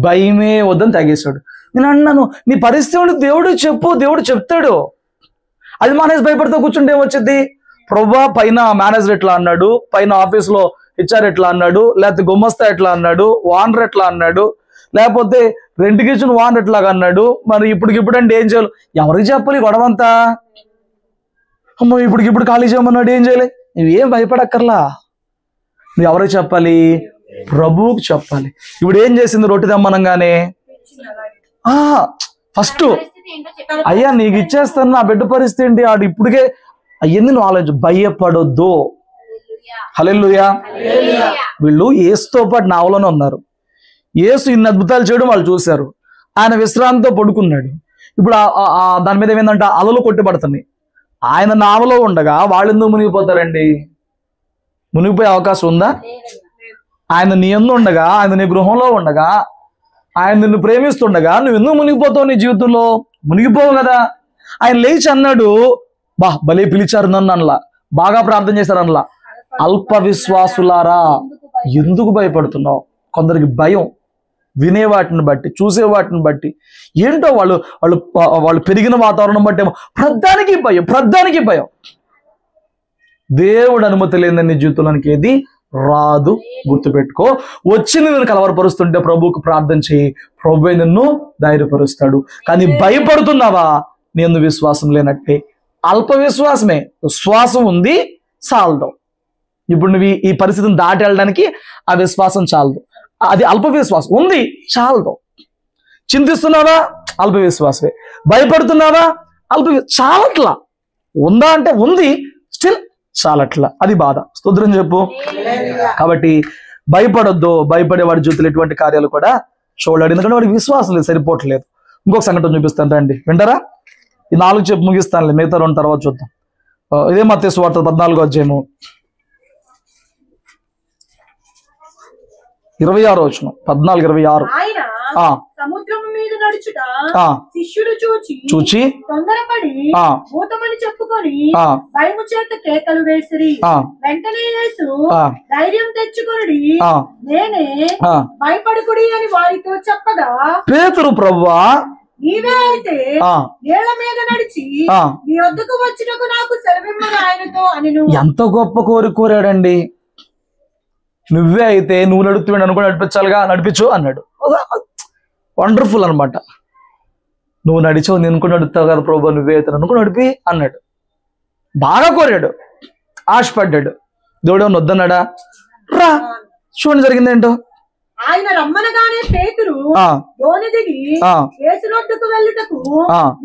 భయమే వద్దని తాగేశాడు. నేను అన్నాను, నీ పరిస్థితి దేవుడు చెప్పు, దేవుడు చెప్తాడు. అది మానేసి భయపడితే కూర్చుంటే ఏమొచ్చింది? ప్రభా పైన మేనేజర్ ఎట్లా అన్నాడు, పైన ఆఫీస్లో హెచ్ఆర్ ఎట్లా అన్నాడు, లేకపోతే గుమ్మస్తా ఎట్లా అన్నాడు, ఓనర్ ఎట్లా అన్నాడు, లేకపోతే రెంట్కి ఇచ్చిన ఓనర్ ఎట్లాగా అన్నాడు, మరి ఇప్పటికిప్పుడు అంటే ఏం చేయాలి? ఎవరికి చెప్పాలి గొడవంతా? అమ్మో ఇప్పటికిప్పుడు ఖాళీ చేయమన్నాడు, ఏం చేయాలి? నువ్వేం భయపడక్కర్లా, నువ్వు ఎవరికి చెప్పాలి? ప్రభువుకి చెప్పాలి. ఇప్పుడు ఏం చేసింది? రొట్టె తెమ్మనంగానే ఫస్ట్ అయ్యా నీకు ఇచ్చేస్తాను, నా బిడ్డ పరిస్థితి ఏంటి, ఆడు ఇప్పటికే అయ్యింది, నువ్వు ఆలోచించు, భయపడొద్దు. హల్లెలూయా. వీళ్ళు యేసుతో పాటు నావలోనే ఉన్నారు. యేసు ఇన్ని అద్భుతాలు చేయడం వాళ్ళు చూశారు. ఆయన విశ్రాంతితో పడుకున్నాడు. ఇప్పుడు దాని మీద ఏమైందంటే అలలు కొట్టిపడుతున్నాయి. ఆయన నావలో ఉండగా వాళ్ళు ఎందుకు మునిగిపోతారండి? మునిగిపోయే అవకాశం ఉందా? ఆయన నీ యందు ఉండగా, ఆయన నీ గృహంలో ఉండగా, ఆయన నిన్ను ప్రేమిస్తుండగా నువ్వు ఎందుకు మునిగిపోతావు? నీ జీవితంలో మునిగిపోవు కదా. ఆయన లేచి అన్నాడు, భలే పిలిచారు నన్ను అనలా, బాగా ప్రార్థన చేశారు అనలా, అల్ప విశ్వాసులారా ఎందుకు భయపడుతున్నావు? కొందరికి భయం, వినే వాటిని బట్టి, చూసే వాటిని బట్టి, ఏంటో వాళ్ళు పెరిగిన వాతావరణం బట్టి ప్రధానికి భయం. దేవుడు అనుమతి లేదని నీ జీవితంలోనికి ఏది రాదు, గుర్తుపెట్టుకో. వచ్చింది నేను కలవరపరుస్తుంటే ప్రభువుకు ప్రార్థన చేయి, ప్రభువే నిన్ను ధైర్యపరుస్తాడు. కానీ భయపడుతున్నావా? నేను విశ్వాసం లేనట్టే, అల్ప విశ్వాసమే. విశ్వాసం ఉంది చాలదు. ఇప్పుడు నువ్వు ఈ పరిస్థితిని దాటి వెళ్ళడానికి ఆ విశ్వాసం చాలదు. అది అల్ప విశ్వాసం. ఉంది, చాలదు. చింతిస్తున్నావా? అల్ప విశ్వాసమే. భయపడుతున్నావా? చాలట్లా. ఉందా అంటే ఉంది, స్టిల్ చాలట్లా. అది బాధ. స్తోత్రం చెప్పు. కాబట్టి భయపడొద్దు. భయపడే వాడి జీవితంలో ఎటువంటి కార్యాలు కూడా చూడలేడు. ఎందుకంటే వాడికి విశ్వాసం లేదు, సరిపోవట్లేదు. ఇంకొక సంఘటన చూపిస్తాను రండి, వింటారా? ఈ 4 చెప్పు ముగిస్తానులే, మిగతా 2 తర్వాత చూద్దాం. ఇదే మత్తయి సువార్త 14వ అధ్యాయము 26వ వచనం. 14:26. సముద్రము మీద నడుచుట శిష్యుడు చూచి తొందరపడి భూతమని చెప్పుకొని భయము చేత కేకలు వేసిరి. వెంటనే యేసు ధైర్యం తెచ్చుకొనుడి, నేనే, భయపడకుడి అని వారితో చెప్పగా, పేతురు ప్రభువా నీవే అయితే నీళ్ల మీద నడిచి నీ వద్దకు వచ్చినకు నాకు సెలవిమ్మని ఆయనతో అనెను. ఎంత గొప్ప కోరాడండి. నువ్వే అయితే నువ్వు నడుపుతున్నాడు అనుకో, నడిపించాలిగా, నడిపించు అన్నాడు. వండర్ఫుల్ అనమాట. నువ్వు నడిచావు, నేను కూడా నడుపుతావు కదా ప్రభు, నువ్వే అయితే అనుకో నడిపి అన్నాడు. బాగా కోరాడు, ఆశపడ్డాడు. దేవుడు ఏమన్నా వద్దన్నాడా? రా, చూడండి జరిగిందేంటో. ఆయన రమ్మనగానే పేతురు దోణి దిగి యేసునొద్దకు వెళ్ళుటకు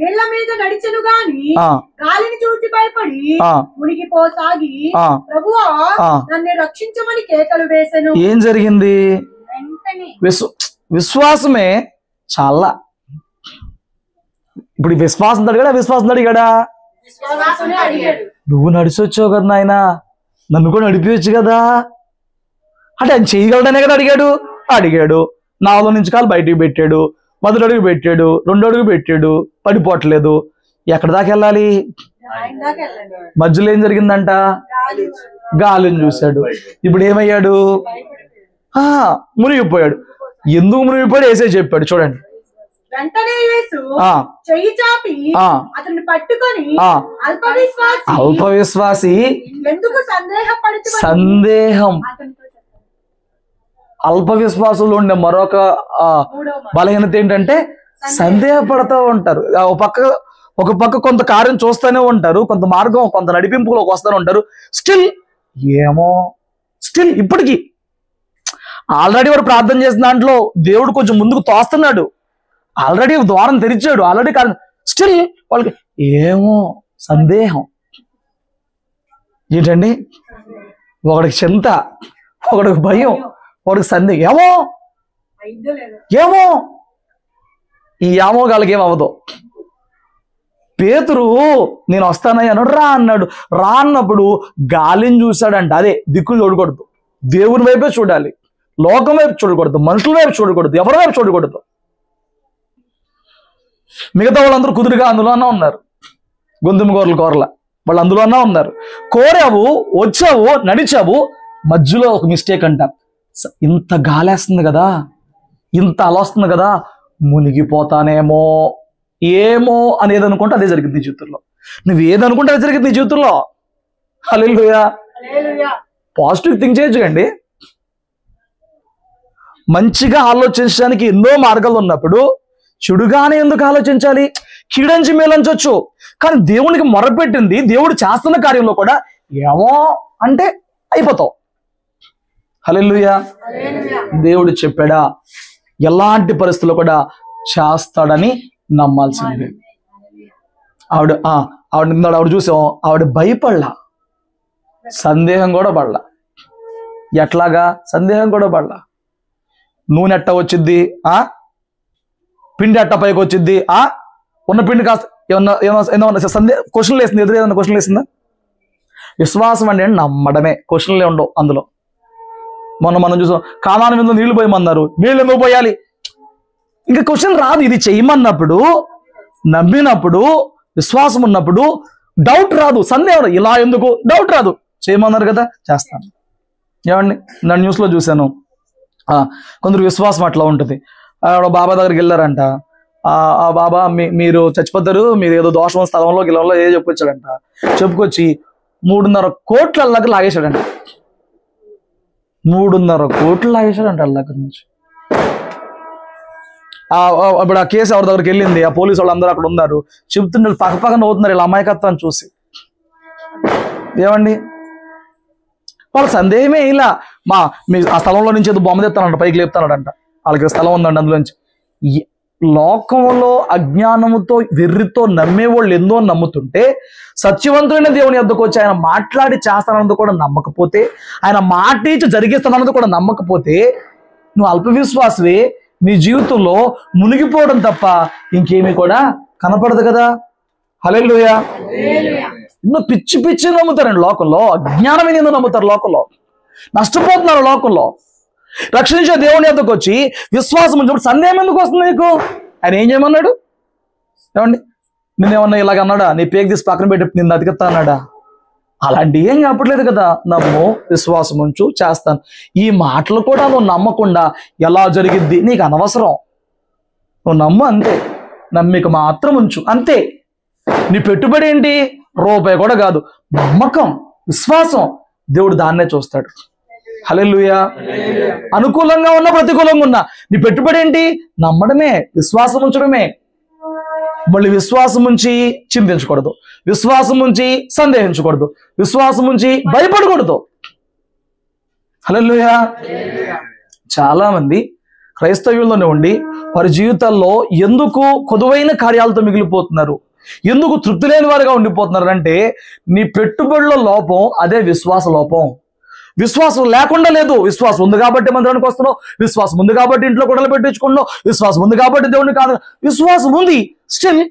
నీళ్ల మీద నడిచెను గాని గాలిని చూసి భయపడి మునిగిపోసాగి, ప్రభువా నన్ను రక్షించమని కేకలు వేసెను. ఏం జరిగింది? విశ్వాసమే చాలా. ఇప్పుడు విశ్వాసం అడిగాడా? విశ్వాసం అడిగాడా? నువ్వు నడిచొచ్చావు కదా నాయన, నన్ను కూడా నడిపించచ్చు కదా అంటే ఆయన చేయగలడనే కదా అడిగాడు. 4 నుంచి కాలు బయటికి పెట్టాడు, మొదటి అడుగు పెట్టాడు, 2వ అడుగు పెట్టాడు, పడిపోవట్లేదు. ఎక్కడి దాకా వెళ్ళాలి? మధ్యలో ఏం జరిగిందంట? గాలిని చూశాడు. ఇప్పుడు ఏమయ్యాడు? మునిగిపోయాడు. ఎందుకు మునిగిపోయాడు? యేసే చెప్పాడు. చూడండి, వెంటనే యేసు చెయ్యి చాపి అతన్ని పట్టుకొని, అల్ప విశ్వాసి ఎందుకు సందేహం. అల్ప విశ్వాసంలో ఉండే మరొక బలహీనత ఏంటంటే సందేహపడతా ఉంటారు. ఒక పక్క కొంత కార్యం చూస్తూనే ఉంటారు, కొంత మార్గం, కొంత నడిపింపులోకి వస్తూనే ఉంటారు. స్టిల్ ఇప్పటికీ ఆల్రెడీ వాడు ప్రార్థన చేసిన దాంట్లో దేవుడు కొంచెం ముందుకు తోస్తున్నాడు. ఆల్రెడీ ద్వారం తెరిచాడు, ఆల్రెడీ స్టిల్ వాళ్ళకి సందేహం. ఏంటండి? ఒకడికి చింత, ఒకడికి భయం, వాడికి సందేహం. ఈ గాలకి ఏమవ్వదు. పేతురు నేను వస్తానయ్య అన్నాడు. రా అన్నాడు. రా అన్నప్పుడు గాలిని చూశాడంట. అదే దిక్కులు చూడకూడదు, దేవుని వైపే చూడాలి. లోకం వైపు చూడకూడదు, మనుషుల వైపు చూడకూడదు, ఎవరి వైపు చూడకూడదు. మిగతా వాళ్ళందరూ కుదురుగా అందులో అన్నా ఉన్నారు, గొంతుమ కోరల వాళ్ళు అందులో అన్నా ఉన్నారు. కోరావు, వచ్చావు, నడిచావు, మధ్యలో ఒక మిస్టేక్ అంట. ఇంత గాలేస్తుంది కదా, ఇంత అలా వస్తుంది కదా, మునిగిపోతానేమో అనేది అనుకుంటే అదే జరిగింది నీ జీవితంలో. నువ్వు ఏదనుకుంటే అదే జరిగింది నీ జీవితంలో. హల్లెలూయా. పాజిటివ్ థింక్ చేయొచ్చు కండి. మంచిగా ఆలోచించడానికి ఎన్నో మార్గాలు ఉన్నప్పుడు చెడుగానే ఎందుకు ఆలోచించాలి? కీడంచి మేలంచొచ్చు, కానీ దేవునికి మొరపెట్టింది, దేవుడు చేస్తున్న కార్యంలో కూడా ఏమో అంటే అయిపోతావు. హల్లెలూయా. దేవుడు చెప్పాడా? ఎలాంటి పరిస్థితుల్లో కూడా చేస్తాడని నమ్మాల్సిందే. ఆవిడ చూసాం, ఆవిడ భయపడలా, సందేహం కూడా పడలా. ఎట్లాగా? సందేహం కూడా పడలా. నూనె ఎట్ట వచ్చిద్ది, పిండి అట్ట పైకి వచ్చిద్ది, ఉన్న పిండి కాస్త ఏమన్నా క్వశ్చన్లు వేసింది, ఎదురు ఏదన్నా క్వశ్చన్లు వేసిందా? విశ్వాసం అంటే నమ్మడమే, క్వశ్చన్లే ఉండవు అందులో. మనం చూసాం, కానాను మీద నీళ్లు పోయమన్నారు, నీళ్ళు ఎందుకు పోయాలి? ఇంకా క్వశ్చన్ రాదు. ఇది చెయ్యమన్నప్పుడు, నమ్మినప్పుడు, విశ్వాసం ఉన్నప్పుడు డౌట్ రాదు, సందేహం రాదు. ఇలా ఎందుకు డౌట్ రాదు. చేయమన్నారు కదా, చేస్తాను. ఏమండి, నా న్యూస్లో చూశాను, కొందరు విశ్వాసం అట్లా ఉంటుంది. బాబా దగ్గరికి వెళ్ళారంట. ఆ బాబా మీరు చచ్చిపోతారు, మీరు ఏదో దోషం స్థలంలో గిలంలో ఏదో చెప్పుకొచ్చాడంట. చెప్పుకొచ్చి 3.5 కోట్ల దగ్గర లాగేశాడంట. 3.5 కోట్లు లాగేశాడంట వాళ్ళ దగ్గర నుంచి. ఇప్పుడు ఆ కేసు ఎవరి దగ్గరికి వెళ్ళింది, ఆ పోలీసు వాళ్ళు అందరూ అక్కడ ఉన్నారు, చెబుతున్నారు, పక్కన అవుతున్నారు ఇలా అమాయకత్వాన్ని చూసి. ఏమండి, వాళ్ళ సందేహమే ఇలా మీ ఆ స్థలంలో నుంచి ఏదో బొమ్మ తెస్తానంట, పైకి లేపుతానంట, వాళ్ళకి స్థలం ఉందండి అందులోంచి. లోకంలో అజ్ఞానముతో వెర్రితో నమ్మేవాళ్ళు ఎన్నో నమ్ముతుంటే, సత్యవంతుడైన దేవుని యొద్దకు వచ్చి ఆయన మాట్లాడి చేస్తానన్నది కూడా నమ్మకపోతే, ఆయన మాట ఇచ్చి జరిగిస్తానన్నది కూడా నమ్మకపోతే, నువ్వు అల్ప విశ్వాసవే. నీ జీవితంలో మునిగిపోవడం తప్ప ఇంకేమీ కూడా కనపడదు కదా. హల్లెలూయా. ఎన్నో పిచ్చి పిచ్చి నమ్ముతారండి లోకంలో, అజ్ఞానమే ఎన్నో నమ్ముతారు లోకంలో, నష్టపోతున్నారు లోకంలో. రక్షించే దేవుని యొద్దకు వచ్చి విశ్వాసం ఉంచినప్పుడు సందేహం ఎందుకు వస్తుంది నీకు? ఆయన ఏం చేయమన్నాడు? ఏమండి, నిన్నేమన్నా ఇలాగ అన్నాడా? నీ పేరు తీసి పక్కన పెట్టి నిన్ను అతికిస్తా అన్నాడా? అలాంటి ఏం చెప్పట్లేదు కదా. నమ్ము, విశ్వాసం ఉంచు, చేస్తాను. ఈ మాటలు కూడా నువ్వు నమ్మకుండా ఎలా జరిగిద్ది నీకు అనవసరం. నువ్వు నమ్ము అంతే, నమ్మిక మాత్రం ఉంచు అంతే. నీ పెట్టుబడి ఏంటి? రూపాయి కూడా కాదు, నమ్మకం, విశ్వాసం. దేవుడు దాన్నే చూస్తాడు. హల్లెలూయా. అనుకూలంగా ఉన్నా ప్రతికూలంగా ఉన్నా నీ పెట్టుబడి ఏంటి? నమ్మడమే, విశ్వాసం ఉంచడమే. మళ్ళీ విశ్వాసం ఉంచి చింతించకూడదు, విశ్వాసం ఉంచి సందేహించకూడదు, విశ్వాసం ఉంచి భయపడకూడదు. హల్లెలూయా. చాలా మంది క్రైస్తవ్యంలోనే ఉండి వారి జీవితాల్లో ఎందుకు కొదువైన కార్యాలతో మిగిలిపోతున్నారు, ఎందుకు తృప్తి లేని వారుగా ఉండిపోతున్నారు అంటే, నీ పెట్టుబడిలో లోపం అదే విశ్వాస లోపం. విశ్వాసం లేకుండా లేదు. విశ్వాసం ఉంది కాబట్టి మందిరానికి వస్తున్నావు, విశ్వాసం ఉంది కాబట్టి ఇంట్లో గొడవలు పెట్టించుకున్నావు, విశ్వాసం ఉంది కాబట్టి దేవుడిని కాదు. విశ్వాసం ఉంది, స్టిల్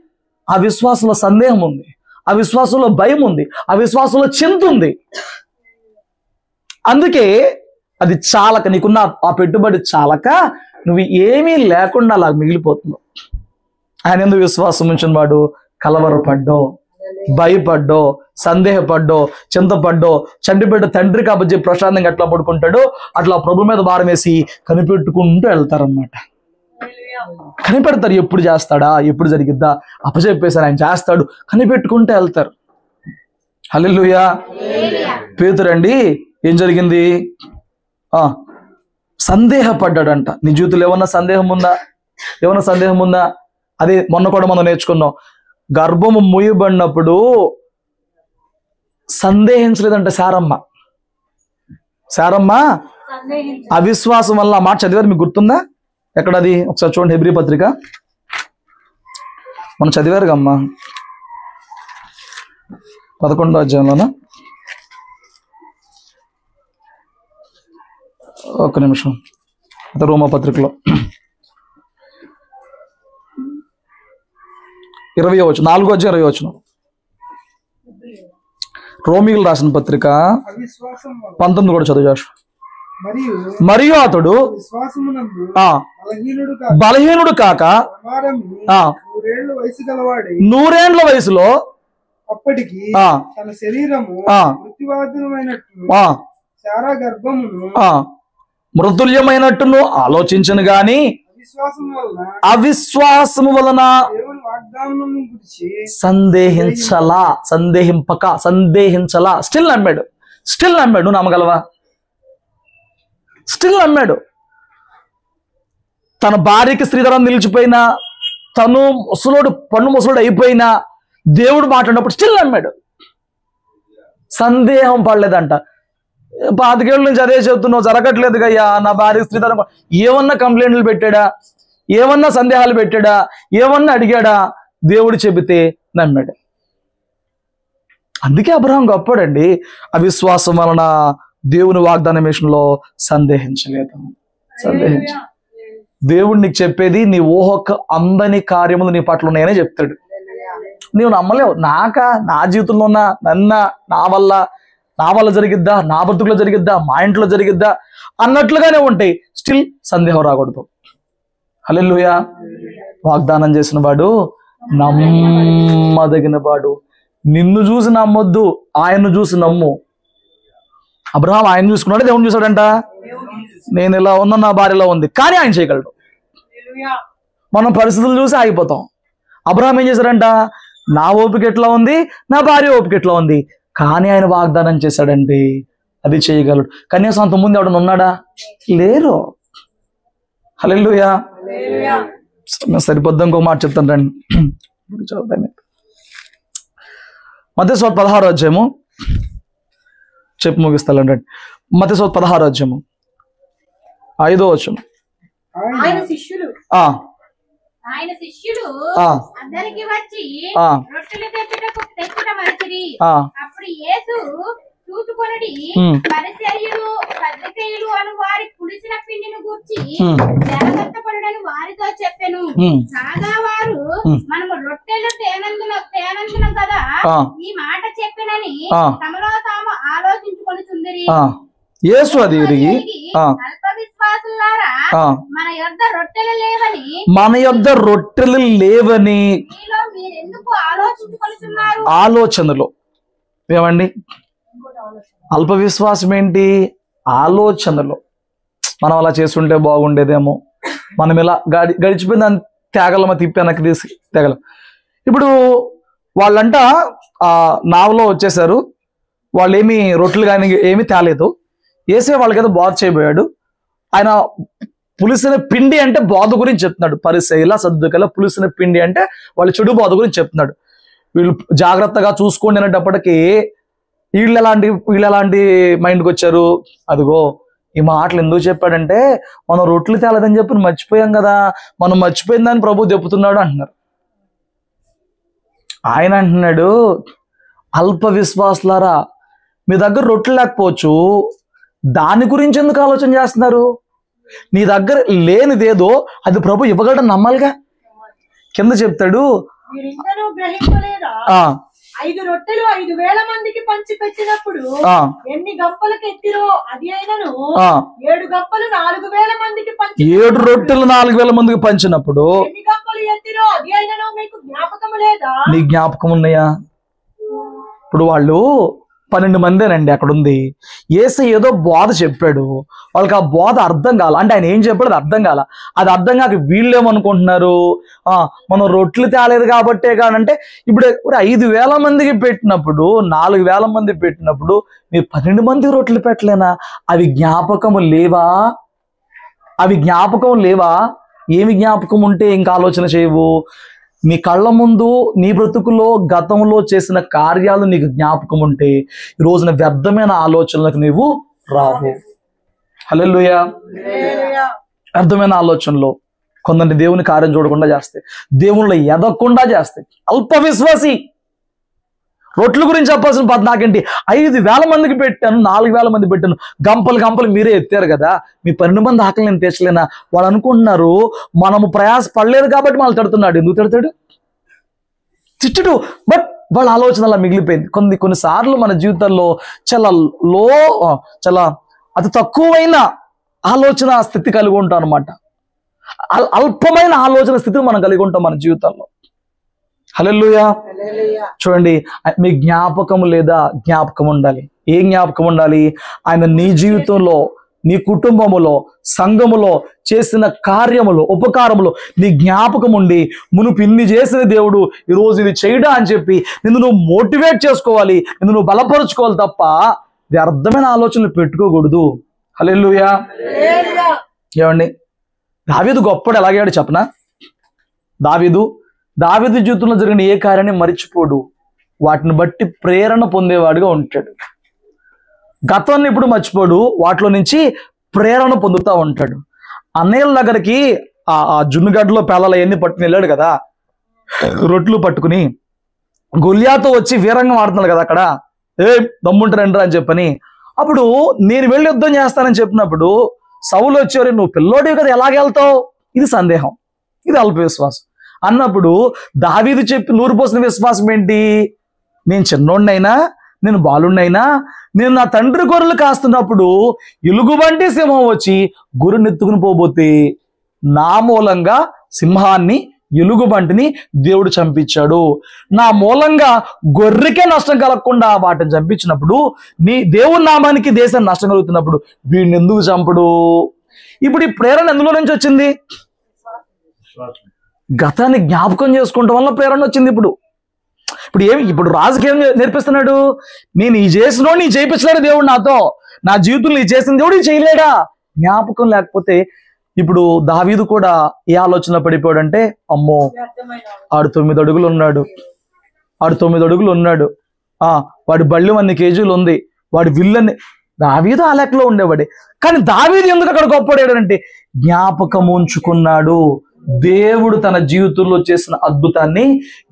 ఆ విశ్వాసంలో సందేహం ఉంది, ఆ విశ్వాసంలో భయం ఉంది, ఆ విశ్వాసంలో చింత ఉంది. అందుకే అది చాలక, నీకున్న ఆ పెట్టుబడి చాలక నువ్వు ఏమీ లేకుండా అలా మిగిలిపోతున్నావు. ఆయన ఎందుకు విశ్వాసం ఉంచిన వాడు కలవరపడ్డో, భయపడ్డో, సందేహపడ్డో, చింతపడ్డో, చంటిబిడ్డ తండ్రి కాబట్టి ప్రశాంతంగా ఎట్లా పడుకుంటాడో అట్లా ప్రభు మీద భారం వేసి కనిపెట్టుకుంటూ వెళ్తారనమాట. కనిపెడతారు, ఎప్పుడు చేస్తాడా, ఎప్పుడు జరిగిద్దా, అప్పచెప్పేసారు ఆయన చేస్తాడు, కనిపెట్టుకుంటూ వెళ్తారు. హల్లెలూయా. పేతురండి ఏం జరిగింది? సందేహపడ్డాడంట. నీ జీవితంలో ఏమన్నా సందేహం ఉందా? ఏమన్నా సందేహం ఉందా? అదే మొన్న కూడా మనం నేర్చుకున్నాం. గర్భము మూయబడినప్పుడు సందేహించలేదంట శారమ్మ అవిశ్వాసం వల్ల. ఆ మాట చదివారు, మీకు గుర్తుందా? ఎక్కడది? ఒకసారి చూడండి, హెబ్రీ పత్రిక మనం చదివారు అమ్మా, 11వ అధ్యాయంలోనా? ఒక్క నిమిషం. రోమా పత్రికలో 20వ వచనం, 4వ అధ్యాయం 20వ వచనం. రోమీయులు రాసిన పత్రిక 19 కూడా చదువు జాషువా. మరియు అతడు బలహీనుడు కాక 100 వయసులో అప్పటికి తన శరీరము మృతుల్యమైనట్టును ఆలోచించను గాని అవిశ్వాసము వలన సందేహించలా. స్టిల్ నమ్మాడు. నువ్వు నమ్మగలవా? స్టిల్ నమ్మాడు. తన భార్యకి స్త్రీధరం నిలిచిపోయినా, తను పన్ను ముసలోడు అయిపోయినా దేవుడు మాట్లాడినప్పుడు స్టిల్ నమ్మాడు. సందేహం పడలేదంట. 25 ఏళ్ళ నుంచి అదే చెప్తున్నావు, జరగట్లేదు అయ్యా, నా భార్య స్త్రీధరం. ఏమన్నా కంప్లైంట్లు పెట్టాడా? ఏమన్నా సందేహాలు పెట్టాడా? ఏమన్నా అడిగాడా? దేవుడు చెబితే నమ్మాడు. అందుకే అబ్రహాం గొప్పడండి. అవిశ్వాసం వలన దేవుని వాగ్దానం విషయంలో సందేహించలేదు. దేవుడు నీకు చెప్పేది నీ ఊహకు అందని కార్యములు నీ పట్ల ఉన్నాయనే చెప్తాడు. నీవు నమ్మలేవు. నా జీవితంలో ఉన్న నా వల్ల జరిగిద్దా, నా బతుకులో జరిగిద్దా, మా ఇంట్లో జరిగిద్దా అన్నట్లుగానే ఉంటాయి. స్టిల్ సందేహం రాకూడదు. హల్లెలూయా. వాగ్దానం చేసిన వాడు నమ్మదగిన వాడు. నిన్ను చూసి నమ్మొద్దు, ఆయన్ను చూసి నమ్ము. అబ్రహాం ఆయన చూసుకున్నాడు, దేవుని చూసాడంట. నేను ఇలా ఉన్నా, నా భార్యలో ఉంది, కానీ ఆయన చేయగలడు. మనం పరిస్థితులు చూసి ఆగిపోతాం. అబ్రహాం ఏం చేశాడంట? నా ఓపిక ఎట్లా ఉంది, నా భార్య ఓపిక ఎట్లా ఉంది, కానీ ఆయన వాగ్దానం చేశాడండి, అది చేయగలడు. కనీసం అంతకుముందు ఎవడన్నా ఉన్నాడా? లేరు. హల్లెలూయా. సరిపోద్దాం, ఇంకో మాట చెప్తాను రండి. మత్తయి 16వ అధ్యాయము చెప్పి ముగిస్తాలండి. మత్తయి 16 5 ఆయన శిష్యులు అందరికి వచ్చి రొట్టెలు తెచ్చుట మరచిరి. అప్పుడు యేసు చూచుకొనుడి, పరిసయ్యులు సద్దూకయ్యులు అను వారి పులిసిన పిండిని గూర్చి జాగ్రత్తపడుడని వారితో చెప్పెను. కాగా వారు మనము రొట్టెలు తేనందున కదా ఈ మాట చెప్పెనని తమలో తాము ఆలోచించుకొనుచుండిరి. యేసు అది అల్ప విశ్వాసులారా, మన యొద్ద రొట్టెలు లేవని మీరెందుకు ఆలోచించుకొనుచున్నారు? ఆలోచనలో ఏమండి? అల్ప విశ్వాసం ఏంటి? ఆలోచనలో. మనం అలా చేస్తుంటే బాగుండేదేమో, మనం ఇలా గడిచిపోయింది దాన్ని తేగలమా, తిప్పి వెనక్కి తీసి తేగలం. ఇప్పుడు వాళ్ళంట నావలో వచ్చేసారు, వాళ్ళు ఏమి రొట్టెలు కానీ ఏమీ తేలేదు. ఏసే వాళ్ళకేదో బోధ చేయబోయాడు. ఆయన పులిసిన పిండి అంటే బోధ గురించి చెప్తున్నాడు. పరిసయ్యుల సద్దూకయ్యుల పులిసిన పిండి అంటే వాళ్ళు చెడు బోధ గురించి చెప్తున్నాడు. వీళ్ళు జాగ్రత్తగా చూసుకోండి అనేటప్పటికీ వీళ్ళు ఎలాంటి మైండ్కి వచ్చారు? అదిగో ఈ మాటలు ఎందుకు చెప్పాడంటే, మనం రొట్టెలు తేలేదని చెప్పి మర్చిపోయాం కదా, మనం మర్చిపోయిందని ప్రభు చెప్తున్నాడు అంటున్నారు. ఆయన అంటున్నాడు, అల్ప విశ్వాసులారా, మీ దగ్గర రొట్టెలు లేకపోవచ్చు, దాని గురించి ఎందుకు ఆలోచన చేస్తున్నారు? నీ దగ్గర లేనిదేదో అది ప్రభు ఇవ్వగలడం నమ్మాలిగా. కింద చెప్తాడు, 5 రొట్టెలు 5,000 మందికి పంచి పెట్టినప్పుడు ఎన్ని గంపలకు ఎత్తిరో అది అయినను 7 గంపలు 4,000 మందికి పంచి 7 రొట్టెలు 4,000 మందికి పంచినప్పుడు ఎన్ని గంపలు ఎత్తిరో అది అయినను మీకు జ్ఞాపకం లేదా? నీ జ్ఞాపకం ఉన్నాయా? ఇప్పుడు వాళ్ళు 12 మందేనండి అక్కడ ఉంది. యేసు ఏదో బోధ చెప్పాడు, వాళ్ళకి ఆ బోధ అర్థం కాల. అంటే ఆయన ఏం చెప్పాడు అది అర్థం కాల. అది అర్థం కాక వీళ్ళేమనుకుంటున్నారు, మనం రొట్టెలు తేలేదు కాబట్టే కానంటే, ఇప్పుడు 5,000 మందికి పెట్టినప్పుడు 4,000 మంది పెట్టినప్పుడు మీరు 12 మందికి రొట్టెలు పెట్టలేనా? అవి జ్ఞాపకము లేవా? ఏమి జ్ఞాపకం ఉంటే ఇంకా ఆలోచన చేయవు? నీ కళ్ళ ముందు నీ బ్రతుకులో గతంలో చేసిన కార్యాలు నీకు జ్ఞాపకం ఉంటే ఈ రోజున వ్యర్థమైన ఆలోచనలకు నీవు రావు. హల్లెలూయా. వ్యర్థమైన ఆలోచనలో కొందరి దేవుని కార్యం చూడకుండా చేస్తాయి, దేవుళ్ళు ఎదగకుండా చేస్తాయి. అల్ప విశ్వాసి. రొట్టెల గురించి చెప్పాల్సిన పది నాకేంటి? 5,000 మందికి పెట్టాను, 4,000 మంది పెట్టాను, గంపలు మీరే ఎత్తారు కదా, మీ 12 మంది ఆకలి నేను తీర్చలేనా? వాళ్ళు అనుకుంటున్నారు మనము ప్రయాస పడలేదు కాబట్టి వాళ్ళు తిడుతున్నాడు. ఎందుకు తిడతాడు? తిట్టడు. బట్ వాళ్ళ ఆలోచన అలా మిగిలిపోయింది. కొన్నిసార్లు మన జీవితంలో చాలా అతి తక్కువైన ఆలోచన స్థితి కలిగి ఉంటాం అనమాట. అల్పమైన ఆలోచన స్థితిని మనం కలిగి ఉంటాం మన జీవితంలో. హల్లెలూయా. చూడండి, మీ జ్ఞాపకం లేదా జ్ఞాపకం ఉండాలి. ఏ జ్ఞాపకం ఉండాలి? ఆయన నీ జీవితంలో, నీ కుటుంబములో, సంఘములో చేసిన కార్యములు, ఉపకారములు నీ జ్ఞాపకం ఉండి, మునుపు ఇన్ని చేసిన దేవుడు ఈరోజు ఇది చేయడా అని చెప్పి నిన్ను నువ్వు మోటివేట్ చేసుకోవాలి, నిన్ను నువ్వు బలపరుచుకోవాలి తప్ప వ్యర్థమైన ఆలోచనలు పెట్టుకోకూడదు. హల్లెలూయా. ఏమండి, దావీదు గొప్పడు ఎలాగాడు చెప్పనా? దావీదు జీవితంలో జరిగిన ఏ కార్యాన్ని మర్చిపోడు, వాటిని బట్టి ప్రేరణ పొందేవాడిగా ఉంటాడు. గతాన్ని ఇప్పుడు మర్చిపోడు, వాటిలో నుంచి ప్రేరణ పొందుతూ ఉంటాడు. అన్నయ్యల దగ్గరికి ఆ జున్నుగడ్డలో పేలాల ఎన్ని పట్టుకుని వెళ్ళాడు కదా, రొట్లు పట్టుకుని. గొల్యాతో వచ్చి వీరంగం ఆడుతున్నాడు కదా అక్కడ, దమ్ముంటారండ్రా అని చెప్పని. అప్పుడు నేను వెళ్ళి యుద్ధం చేస్తానని చెప్పినప్పుడు సౌలు వచ్చేవారు, నువ్వు పిల్లోడివి కదా ఎలాగెళ్తావు? ఇది సందేహం, ఇది అల్ప విశ్వాసం అన్నప్పుడు దావీదు చెప్పి నూరు పోసిన విశ్వాసం ఏంటి? నేను చిన్నోడినైనా, నేను బాలుడినైనా, నేను నా తండ్రి గొర్రెలు కాస్తున్నప్పుడు ఎలుగుబంటి సింహం వచ్చి గొర్రెను ఎత్తుకుని పోబోతే నా మూలంగా సింహాన్ని, ఎలుగుబంటిని దేవుడు చంపించాడు. నా మూలంగా గొర్రెకే నష్టం కలగకుండా వాటిని చంపించినప్పుడు నీ దేవుని నామానికి దేశాన్ని నష్టం కలుగుతున్నప్పుడు వీడిని ఎందుకు చంపడు? ఇప్పుడు ఈ ప్రేరణ ఎందులో నుంచి వచ్చింది? గతాన్ని జ్ఞాపకం చేసుకోవడం వల్ల ప్రేరణ వచ్చింది. ఇప్పుడు రాజుకి ఏం నేర్పిస్తున్నాడు? నేను ఈ చేసినో నీ చేయించలేడు దేవుడు నాతో, నా జీవితంలో ఈ చేసిన దేవుడు చేయలేడా? జ్ఞాపకం లేకపోతే ఇప్పుడు దావీదు కూడా ఏ ఆలోచన పడిపోయాడంటే, అమ్మో ఆడు 9 అడుగులు ఉన్నాడు, వాడి బళ్ళు 1 కేజీలు ఉంది, వాడి విల్లని. దావీదు ఆ లెక్కలో ఉండేవాడే. కానీ దావీదు ఎందుకు అక్కడ గొప్పవాడంటే జ్ఞాపకం ఉంచుకున్నాడు. దేవుడు తన జీవితంలో చేసిన అద్భుతాన్ని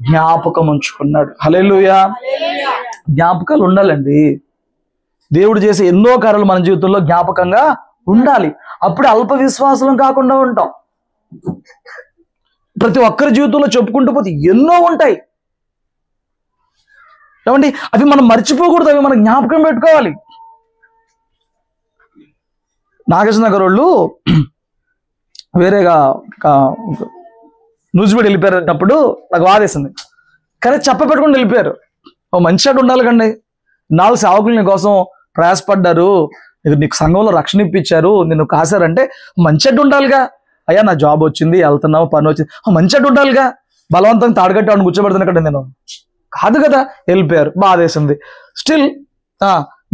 జ్ఞాపకం ఉంచుకున్నాడు. హల్లెలూయా. జ్ఞాపకాలు ఉండాలండి. దేవుడు చేసే ఎన్నో కార్యాలు మన జీవితంలో జ్ఞాపకంగా ఉండాలి. అప్పుడు అల్ప విశ్వాసం కాకుండా ఉంటాం. ప్రతి ఒక్కరి జీవితంలో చెప్పుకుంటూ పోతే ఎన్నో ఉంటాయి. ఏమండి, అవి మనం మర్చిపోకూడదు, అవి మనం జ్ఞాపకం పెట్టుకోవాలి. నాగేశ్వర నగర్ వాళ్ళు వేరేగా నూజిబడి వెళ్ళిపోయినప్పుడు నాకు వాదేసింది. కానీ పెట్టుకుని వెళ్ళిపోయారు. ఓ మంచి అటు ఉండాలి కండి. 4 సేవకులు నీ కోసం ప్రయాసపడ్డారు, నీకు సంఘంలో రక్షణ ఇప్పించారు, నిన్ను కాశారంటే మంచి అడ్డు ఉండాలిగా. అయ్యా నా జాబ్ వచ్చింది, వెళ్తున్నావు, పని వచ్చింది, మంచి అడ్డు ఉండాలిగా. బలవంతంగా తాడుగట్టి ఆవిడ కూర్చోబెడుతున్నా కదా నేను. కాదు కదా, వెళ్ళిపోయారు. బాధేసింది. స్టిల్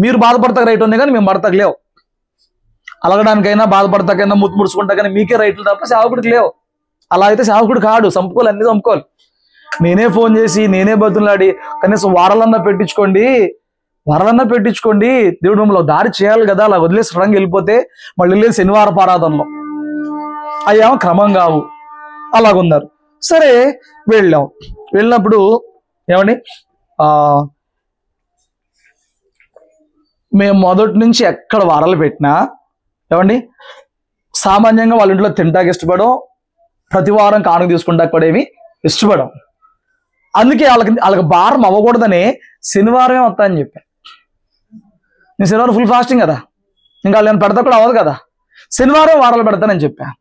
మీరు బాధపడతాక రైట్ ఉంది కానీ మేము పడతాక లేవు. అలగడానికైనా బాధపడతాకైనా ముత్తు ముడుచుకుంటాకైనా మీకే రైట్లు తప్ప సేవకుడికి లేవు. అలా అయితే సేవకుడు కాడు. చంపుకోవాలి, అన్ని చంపుకోవాలి. నేనే ఫోన్ చేసి నేనే బతులాడి కనీసం వారాలన్నా పెట్టించుకోండి, దేవుడు మిమ్మల్ని దారి చేయాలి కదా. అలా వదిలేసి సడన్గా వెళ్ళిపోతే మళ్ళీ వెళ్ళేది శనివారం ఆరాధనలో అయ్యామో క్రమం కావు. అలాగున్నారు. సరే వెళ్ళినప్పుడు ఏమండి, మేము మొదటి నుంచి ఎక్కడ వారాలు పెట్టినా ఏమండి సామాన్యంగా వాళ్ళ ఇంట్లో తింటాకి ఇష్టపడం, ప్రతి వారం కానుక తీసుకుంటాక కూడా ఏమి ఇష్టపడం. అందుకే వాళ్ళకి భారం అవ్వకూడదని శనివారమే వస్తా అని చెప్పాను. నేను శనివారం ఫుల్ ఫాస్టింగ్ కదా, ఇంకా నేను పెడతా కూడా అవ్వదు కదా, శనివారం వారాలు పెడతానని చెప్పాను.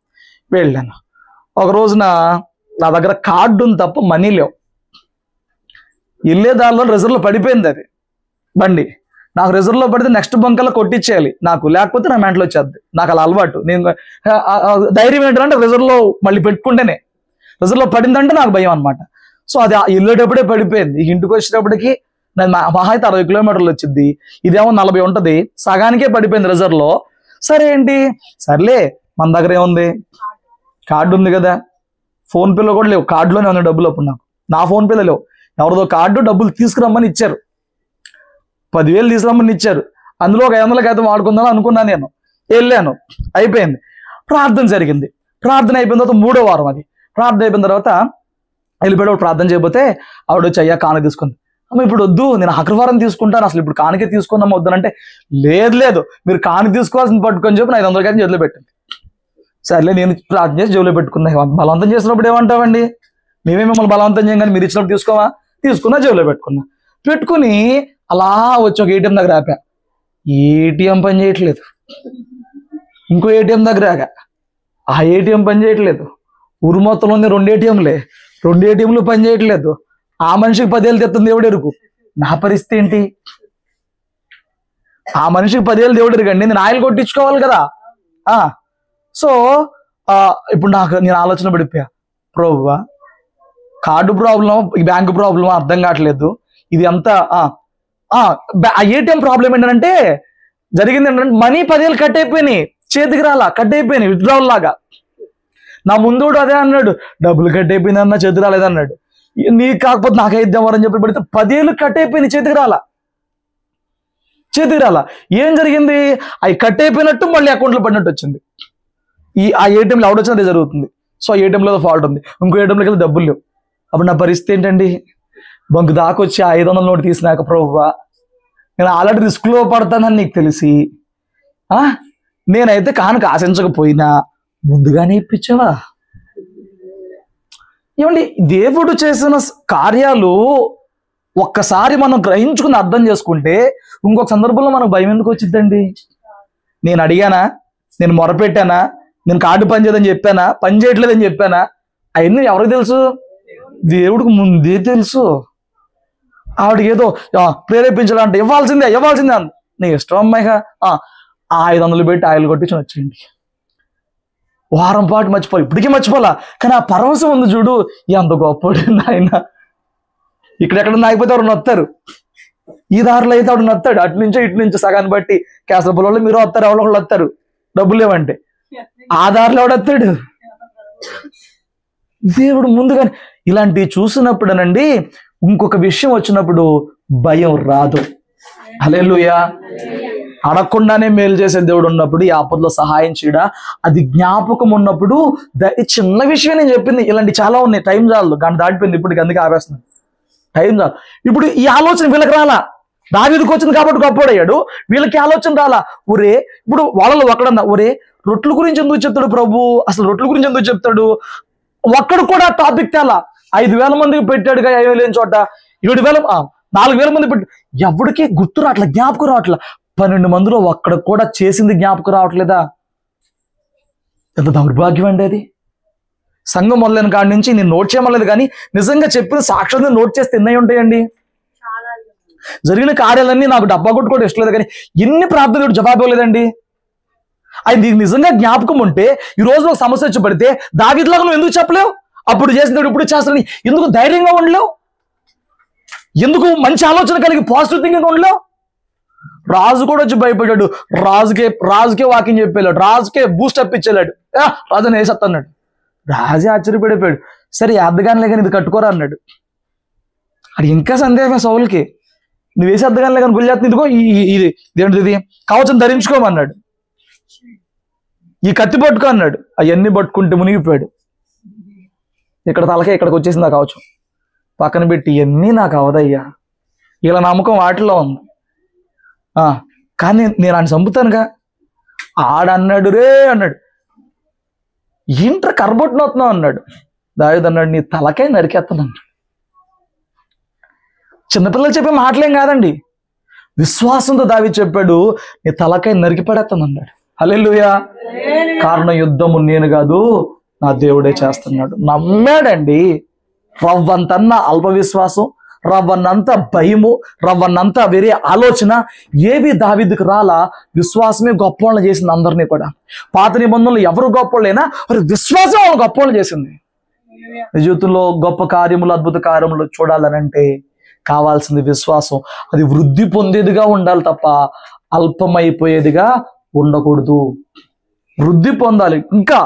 వెళ్ళాను. ఒక రోజున నా దగ్గర కార్డు ఉంది తప్ప మనీ లేవు. వెళ్ళే దారిలో రిజర్వ్లో పడిపోయింది అది బండి. నాకు రిజర్వ్లో పడితే నెక్స్ట్ బంకల్లో కొట్టించేయాలి నాకు, లేకపోతే నా మెంటలో వచ్చేది. నాకు అలా అలవాటు. నేను ధైర్యం ఏంటంటే రిజర్వ్లో మళ్ళీ పెట్టుకుంటేనే, రిజర్వ్లో పడిందంటే నాకు భయం అనమాట. సో అది వెళ్ళేటప్పుడే పడిపోయింది. ఇంటికి వచ్చేటప్పటికి నేను మహా అయితే 60 కిలోమీటర్లు వచ్చింది, ఇదేమో 40 ఉంటుంది, సగానికే పడిపోయింది రిజర్వ్లో. సరే ఏంటి, సర్లే మన దగ్గర ఏముంది, కార్డు ఉంది కదా. ఫోన్పేలో కూడా లేవు, కార్డులోనే ఉంది డబ్బులు. అప్పుడు నా ఫోన్పేలో లేవు. ఎవరిదో కార్డు డబ్బులు తీసుకురమ్మని ఇచ్చారు, 10,000 తీసుకురమ్మని ఇచ్చారు. అందులో ఒక 500 అయితే వాడుకుందాం అనుకున్నాను. నేను వెళ్ళాను, అయిపోయింది. ప్రార్థన జరిగింది. ప్రార్థన అయిపోయిన తర్వాత 3వ వారం అది. ప్రార్థన అయిపోయిన తర్వాత వెళ్ళిపోయాడు. ప్రార్థన చేయకపోతే ఆవిడ వచ్చి అయ్యా కానుక తీసుకుంది. అమ్మ ఇప్పుడు వద్దు, నేను ఆఖరివారం తీసుకుంటాను, అసలు ఇప్పుడు కానుకే తీసుకుందాం వద్దానంటే లేదు మీరు కానుక తీసుకోవాల్సింది పట్టుకొని చెప్పి 500 అయితే జేబులో పెట్టింది. సర్లే నేను ప్రార్థన చేసి జేబులో పెట్టుకున్నా. బలవంతం చేసినప్పుడు ఏమంటామండి, మేమే మిమ్మల్ని బలవంతం చేయం కానీ మీరు ఇచ్చినప్పుడు తీసుకున్నా జేబులో పెట్టుకుని అలా వచ్చి ఒక ఏటీఎం దగ్గర ఆపా. ఏటీఎం పని చేయట్లేదు. ఇంకో ఏటీఎం దగ్గర ఆగా, ఆ ఏటీఎం పని చేయట్లేదు. ఊరు మొత్తంలో ఉంది 2 ఏటీఎంలే, 2 ఏటీఎంలు పని చేయట్లేదు. ఆ మనిషికి 10,000 తెస్తుంది దేవుడు ఎరుకు. నా పరిస్థితి ఏంటి? ఆ మనిషికి 10,000 దేవుడు ఎరుకండి, నేను ఆయిల్ కొట్టించుకోవాలి కదా. సో ఇప్పుడు నేను ఆలోచన పడిపోయా, ప్రభువా కార్డు ప్రాబ్లం, బ్యాంకు ప్రాబ్లం అర్థం కావట్లేదు. ఇది అంతా ఆ ఏటీఎం ప్రాబ్లం ఏంటంటే జరిగింది ఏంటంటే మనీ 10,000 కట్ అయిపోయినాయి, చేతికి రాలా, కట్ అయిపోయినాయి విత్డ్రావల్ లాగా. నా ముందు అదే అన్నాడు, డబ్బులు కట్ అయిపోయింది అన్న, చేతికి రాలేదన్నాడు. నీకు కాకపోతే నాకైద్దామని చెప్పి పెడితే 10,000 కట్ అయిపోయినాయి, చేతికి రాలా. ఏం జరిగింది, అవి కట్ అయిపోయినట్టు మళ్ళీ అకౌంట్లో పడినట్టు వచ్చింది. ఆ ఏటీఎంలో ఎవడు వచ్చినా అదే జరుగుతుంది. సో ఆ ఏటీఎంలో ఫాల్ట్ ఉంది, ఇంకో ఏటీఎంలోకి వెళ్ళి డబ్బులు లేవు. అప్పుడు నా పరిస్థితి ఏంటండి, బంకు దాకొచ్చి 500 నోటు తీసినాక ప్రభువా నేను ఆల్రెడీ రిస్క్లో పడతానని నీకు తెలిసి నేనైతే కానుక ఆశించకపోయినా ముందుగానే ఇప్పించావా. ఏమండి, దేవుడు చేసిన కార్యాలు ఒక్కసారి మనం గ్రహించుకుని అర్థం చేసుకుంటే ఇంకొక సందర్భంలో మనకు భయం ఎందుకు వచ్చిందండి. నేను అడిగానా, నేను మొరపెట్టానా, నేను కార్డు పని చేయదని చెప్పానా, పని చేయట్లేదని చెప్పానా, అవన్నీ ఎవరికి తెలుసు? దేవుడికి ముందే తెలుసు. ఆవిడకి ఏదో ప్రేరేపించాలంటే ఇవ్వాల్సిందే అంత, నీ ఇష్టం అమ్మాయిగా 500 పెట్టి ఆయిల్ కొట్టించి వచ్చేయండి. వారం పాటు మర్చిపోయి, ఇప్పటికీ మర్చిపోలా, కానీ ఆ పరవశం ఉంది చూడు, ఎంత గొప్పడు ఆయన. ఇక్కడెక్కడ నాయకపోతే ఎవరు నొత్తారు, ఈ దారిలో అయితే ఆవిడ నొత్తాడు, అటు నుంచో ఇటు నుంచో సగాన్ని బట్టి కేసర పొలంలో మీరు వస్తారు, ఎవరో వస్తారు డబ్బులు లేవంటే, ఆ దారిలో ఎవడొత్తాడు దేవుడు ముందుగానే. ఇలాంటివి చూసినప్పుడనండి ఇంకొక విషయం వచ్చినప్పుడు భయం రాదు. హల్లెలూయా. అడగకుండానే మేలు చేసే దేవుడు ఉన్నప్పుడు ఈ ఆపదలో సహాయం చేయడా, అది జ్ఞాపకం ఉన్నప్పుడు ఈ చిన్న విషయం నేను చెప్పింది, ఇలాంటి చాలా ఉన్నాయి. టైం చాలు, గంట దాటిపోయింది ఇప్పటికి, అందుకే ఆపేస్తున్నాను. టైం చాలు. ఇప్పుడు ఈ ఆలోచన వీళ్ళకి రాలా, దావీదుకు వచ్చింది కాబట్టి గొప్పవాడయ్యాడు. వీళ్ళకి ఆలోచన రాలా. ఒరే, ఇప్పుడు వాళ్ళలో ఒకడన్నా, ఒరే రొట్టెల గురించి ఎందుకు చెప్తాడు ప్రభు, అసలు రొట్టెల గురించి ఎందుకు చెప్తాడు, ఒక్కడు కూడా టాపిక్ తేలా. 5,000 మందికి పెట్టాడుగా, 5,000 లేని చోట 7,000 4,000 మంది పెట్టాడు. ఎవరికి గుర్తు రావట్లే, జ్ఞాపకం రావట్లే. 12 మందిలో ఒక్కడ కూడా చేసింది జ్ఞాపకం రావట్లేదా? ఎంత దౌర్భాగ్యం అండి అది. సంఘం మొదలైన కాడి నుంచి నేను నోట్ చేయమలేదు, కానీ నిజంగా చెప్పిన సాక్షాత్గా నోట్ చేస్తే ఎన్నై ఉంటాయండి. జరిగిన కార్యాలన్నీ నాకు డబ్బా కొట్టుకోవడం ఇష్టం లేదు, కానీ ఎన్ని ప్రార్థనలు జవాబు ఇవ్వలేదండి. అది నీకు నిజంగా జ్ఞాపకం ఉంటే ఈ రోజు ఒక సమస్య వచ్చి పడితే దావీదులాగా నువ్వు ఎందుకు చెప్పలేవు? అప్పుడు చేసినప్పుడు ఇప్పుడు చేస్తానని ఎందుకు ధైర్యంగా ఉండలేవు? ఎందుకు మంచి ఆలోచన కలిగి పాజిటివ్ థింకింగ్ ఉండలేవు? రాజు కూడా వచ్చి భయపడ్డాడు. రాజుకే వాకింగ్ చెప్పేలాడు, రాజుకే బూస్ట్ అప్ ఇచ్చేలాడు. రాజుని వేసేస్తాడు. రాజే ఆశ్చర్యపడిపోయాడు. సరే అద్దగానిలే కానీ ఇది కట్టుకోరా అన్నాడు. అది ఇంకా సందేహమే సౌలుకి. నువ్వు వేసి అద్దగానిలే కానీ గుళ్ళేస్తుంది, ఇదిగో ఇది ఇదేంటిది కవచం ధరించుకోమన్నాడు. ఈ కత్తి పట్టుకో అన్నాడు. అవన్నీ పట్టుకుంటే మునిగిపోయాడు. ఇక్కడ తలకే ఇక్కడికి వచ్చేసింది ఆ కవచం. పక్కన పెట్టి ఇవన్నీ నాకు అవదయ్యా, ఇలా నమ్మకం వాటిలో ఉంది. కానీ నేను ఆయన చంపుతానుగా. ఆడన్నాడు, రే అన్నాడు, ఏంట్రా కర్రబొట్టునవుతున్నావు అన్నాడు. దావీదు అన్నాడు, నీ తలకే నరికేస్తాను అన్నాడు. చిన్నపిల్లలు చెప్పే మాటలేం కాదండి, విశ్వాసంతో దావీదు చెప్పాడు, నీ తలకాయ నరికి పడేస్తాను అన్నాడు. హల్లెలూయా. కారణం యుద్ధము నేను కాదు, నా దేవుడే చేస్తున్నాడు. నమ్మాడండి. రవ్వంతన్న అల్ప విశ్వాసం, రవ్వన్నంత భయము, రవ్వన్నంత వేరే ఆలోచన ఏవి దావీదుకు రాలా. విశ్వాసమే గొప్పవాళ్ళని చేసింది అందరినీ కూడా. పాత నిబంధనలు ఎవరు గొప్పవాళ్ళైనా మరి విశ్వాసం వాళ్ళు గొప్పవాళ్ళు చేసింది. జీవితంలో గొప్ప కార్యములు, అద్భుత కార్యములు చూడాలనంటే కావాల్సింది విశ్వాసం. అది వృద్ధి పొందేదిగా ఉండాలి తప్ప అల్పమైపోయేదిగా ఉండకూడదు. వృద్ధి పొందాలి. ఇంకా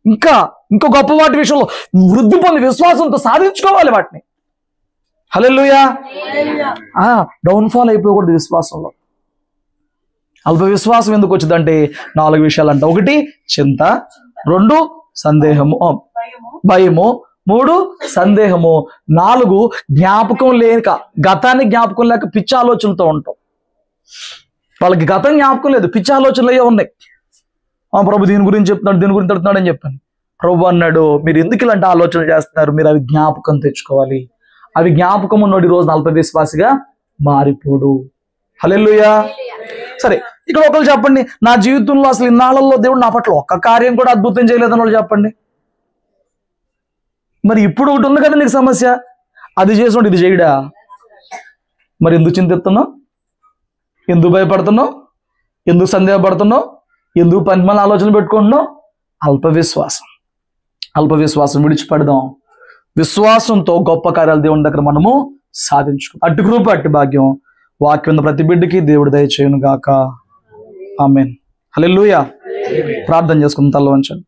ఇంకా ఇంకా గొప్ప వాటి విషయంలో వృద్ధి పొంది విశ్వాసంతో సాధించుకోవాలి వాటిని. హల్లెలూయా. డౌన్ఫాల్ అయిపోకూడదు విశ్వాసంలో. అల్ప విశ్వాసం ఎందుకు వచ్చిందంటే 4 విషయాలు అంట. 1 చింత, 2 సందేహము, భయము, 3 సందేహము, 4 జ్ఞాపకం లేక, గతాన్ని జ్ఞాపకం లేక పిచ్చి ఆలోచనలతో ఉంటాం. వాళ్ళకి గతం జ్ఞాపకం లేదు, పిచ్చి ఆలోచనలు అయ్యే ఉన్నాయి. ప్రభు దీని గురించి చెప్తున్నాడు, దీని గురించి చెప్తున్నాడు అని చెప్పాను. ప్రభు అన్నాడు, మీరు ఎందుకు ఇలాంటి ఆలోచన చేస్తున్నారు, మీరు అవి జ్ఞాపకం తెచ్చుకోవాలి. అవి జ్ఞాపకం ఉన్నోడి రోజు అల్ప విశ్వాసిగా మారిపోడు. హల్లెలూయా. సరే, ఇక్కడ ఒకరు చెప్పండి, నా జీవితంలో అసలు ఇన్నాళ్ళల్లో దేవుడు నా పట్ల ఒక్క కార్యం కూడా అద్భుతం చేయలేదని వాళ్ళు చెప్పండి. మరి ఇప్పుడు ఒకటి ఉంది కదా నీకు సమస్య, అది చేసినట్టు ఇది చేయడా? మరి ఎందుకు చింతిస్తున్నావు? ఎందుకు భయపడుతున్నావు? ఎందుకు సందేహపడుతున్నావు? ఎందుకు పనిమల ఆలోచన పెట్టుకుంటున్నావు? అల్ప విశ్వాసం విడిచిపెడదాం. విశ్వాసంతో గొప్ప కార్యాలు దేవుని దగ్గర మనము సాధించుకో. అట్టి కృప, అట్టి భాగ్యం వాక్యం ప్రతి బిడ్డకి దేవుడు దయచేయును గాక. ఆమేన్. హల్లెలూయా. ప్రార్థన చేసుకుందాం. తల వంచండి.